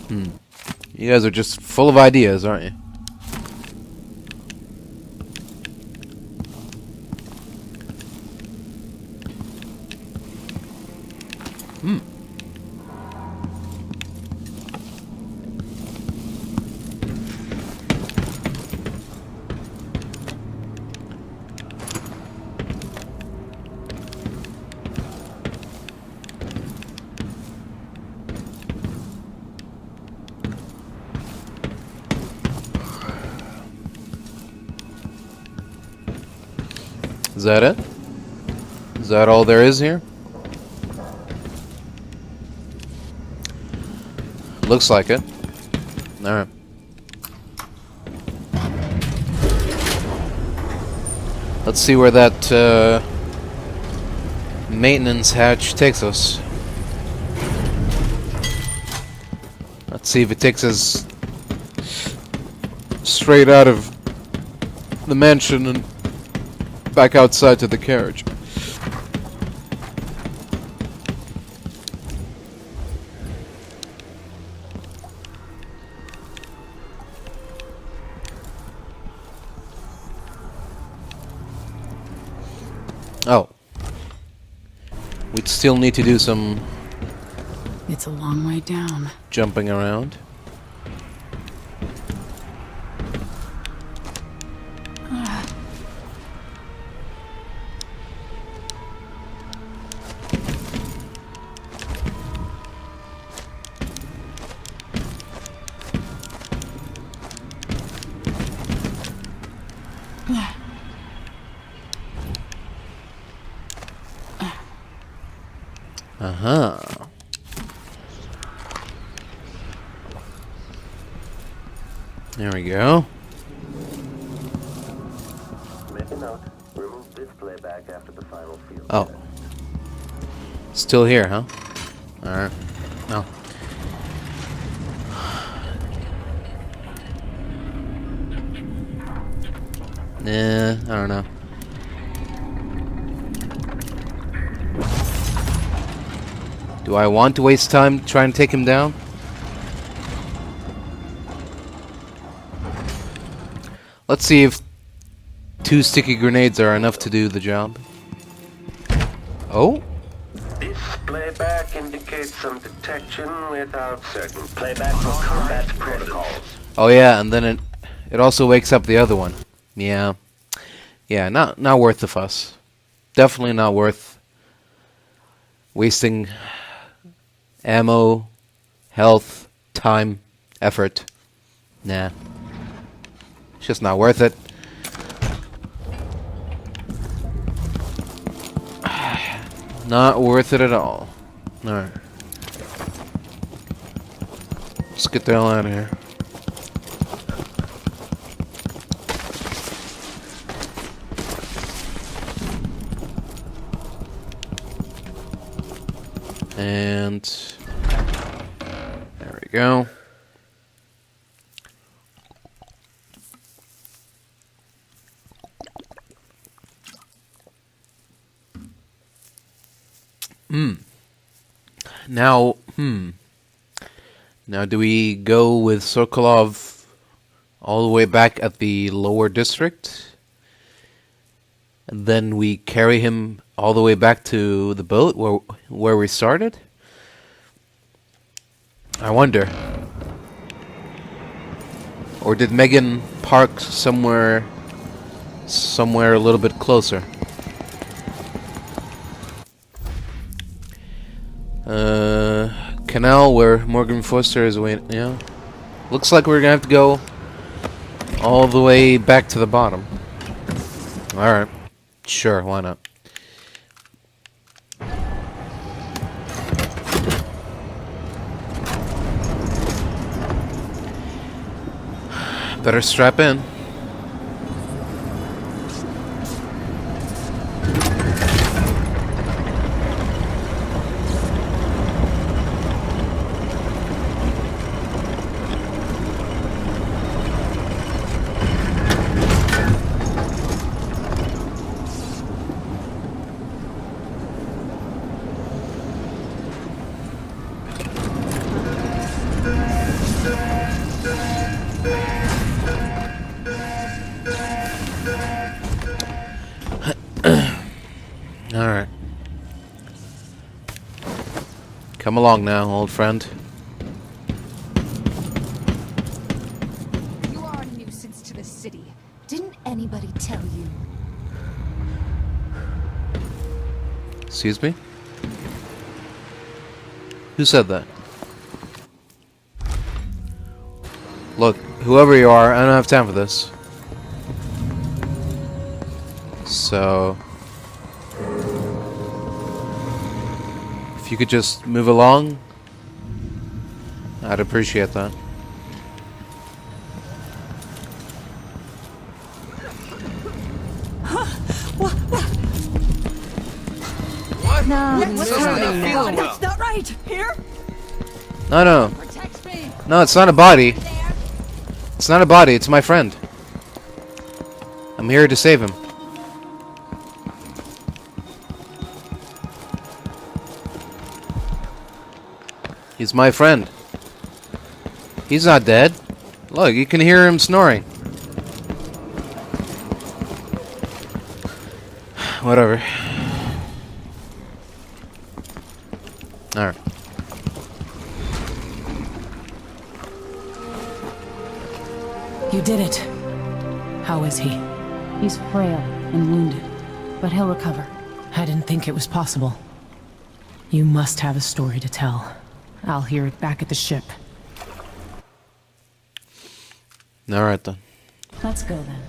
You guys are just full of ideas, aren't you? Is that it? Is that all there is here? Looks like it. Alright. Let's see where that maintenance hatch takes us. Let's see if it takes us straight out of the mansion and back outside to the carriage. Oh. We'd still need to do some... It's a long way down. Jumping around. Uh-huh. There we go. Make a note. Remove this playback after the final field. Oh. Still here, huh? Alright. No. Nah, I don't know. Do I want to waste time trying to take him down? Let's see if 2 sticky grenades are enough to do the job. Oh? This playback indicates some detection without certain playback for combat protocols. Oh yeah, and then it also wakes up the other one. Yeah. Yeah, not worth the fuss. Definitely not worth wasting ammo, health, time, effort. Nah. It's just not worth it. Not worth it at all. Alright. Let's get the hell out of here. And there we go. Now do we go with Sokolov all the way back at the lower district? And then we carry him all the way back to the boat where we started? I wonder. Or did Megan park somewhere a little bit closer? Canal where Morgan Foster is waiting. Yeah. Looks like we're gonna have to go all the way back to the bottom. Alright. Sure, why not? Better strap in. Come along now, old friend. You are a nuisance to the city. Didn't anybody tell you? Excuse me? Who said that? Look, whoever you are, I don't have time for this. So... if you could just move along, I'd appreciate that. What? No, What's happening now? that's not right. Here? No. No, it's not a body. It's not a body, it's my friend. I'm here to save him. He's my friend. He's not dead. Look, you can hear him snoring. Whatever. Alright. You did it. How is he? He's frail and wounded, but he'll recover. I didn't think it was possible. You must have a story to tell. I'll hear it back at the ship. Alright then. Let's go then.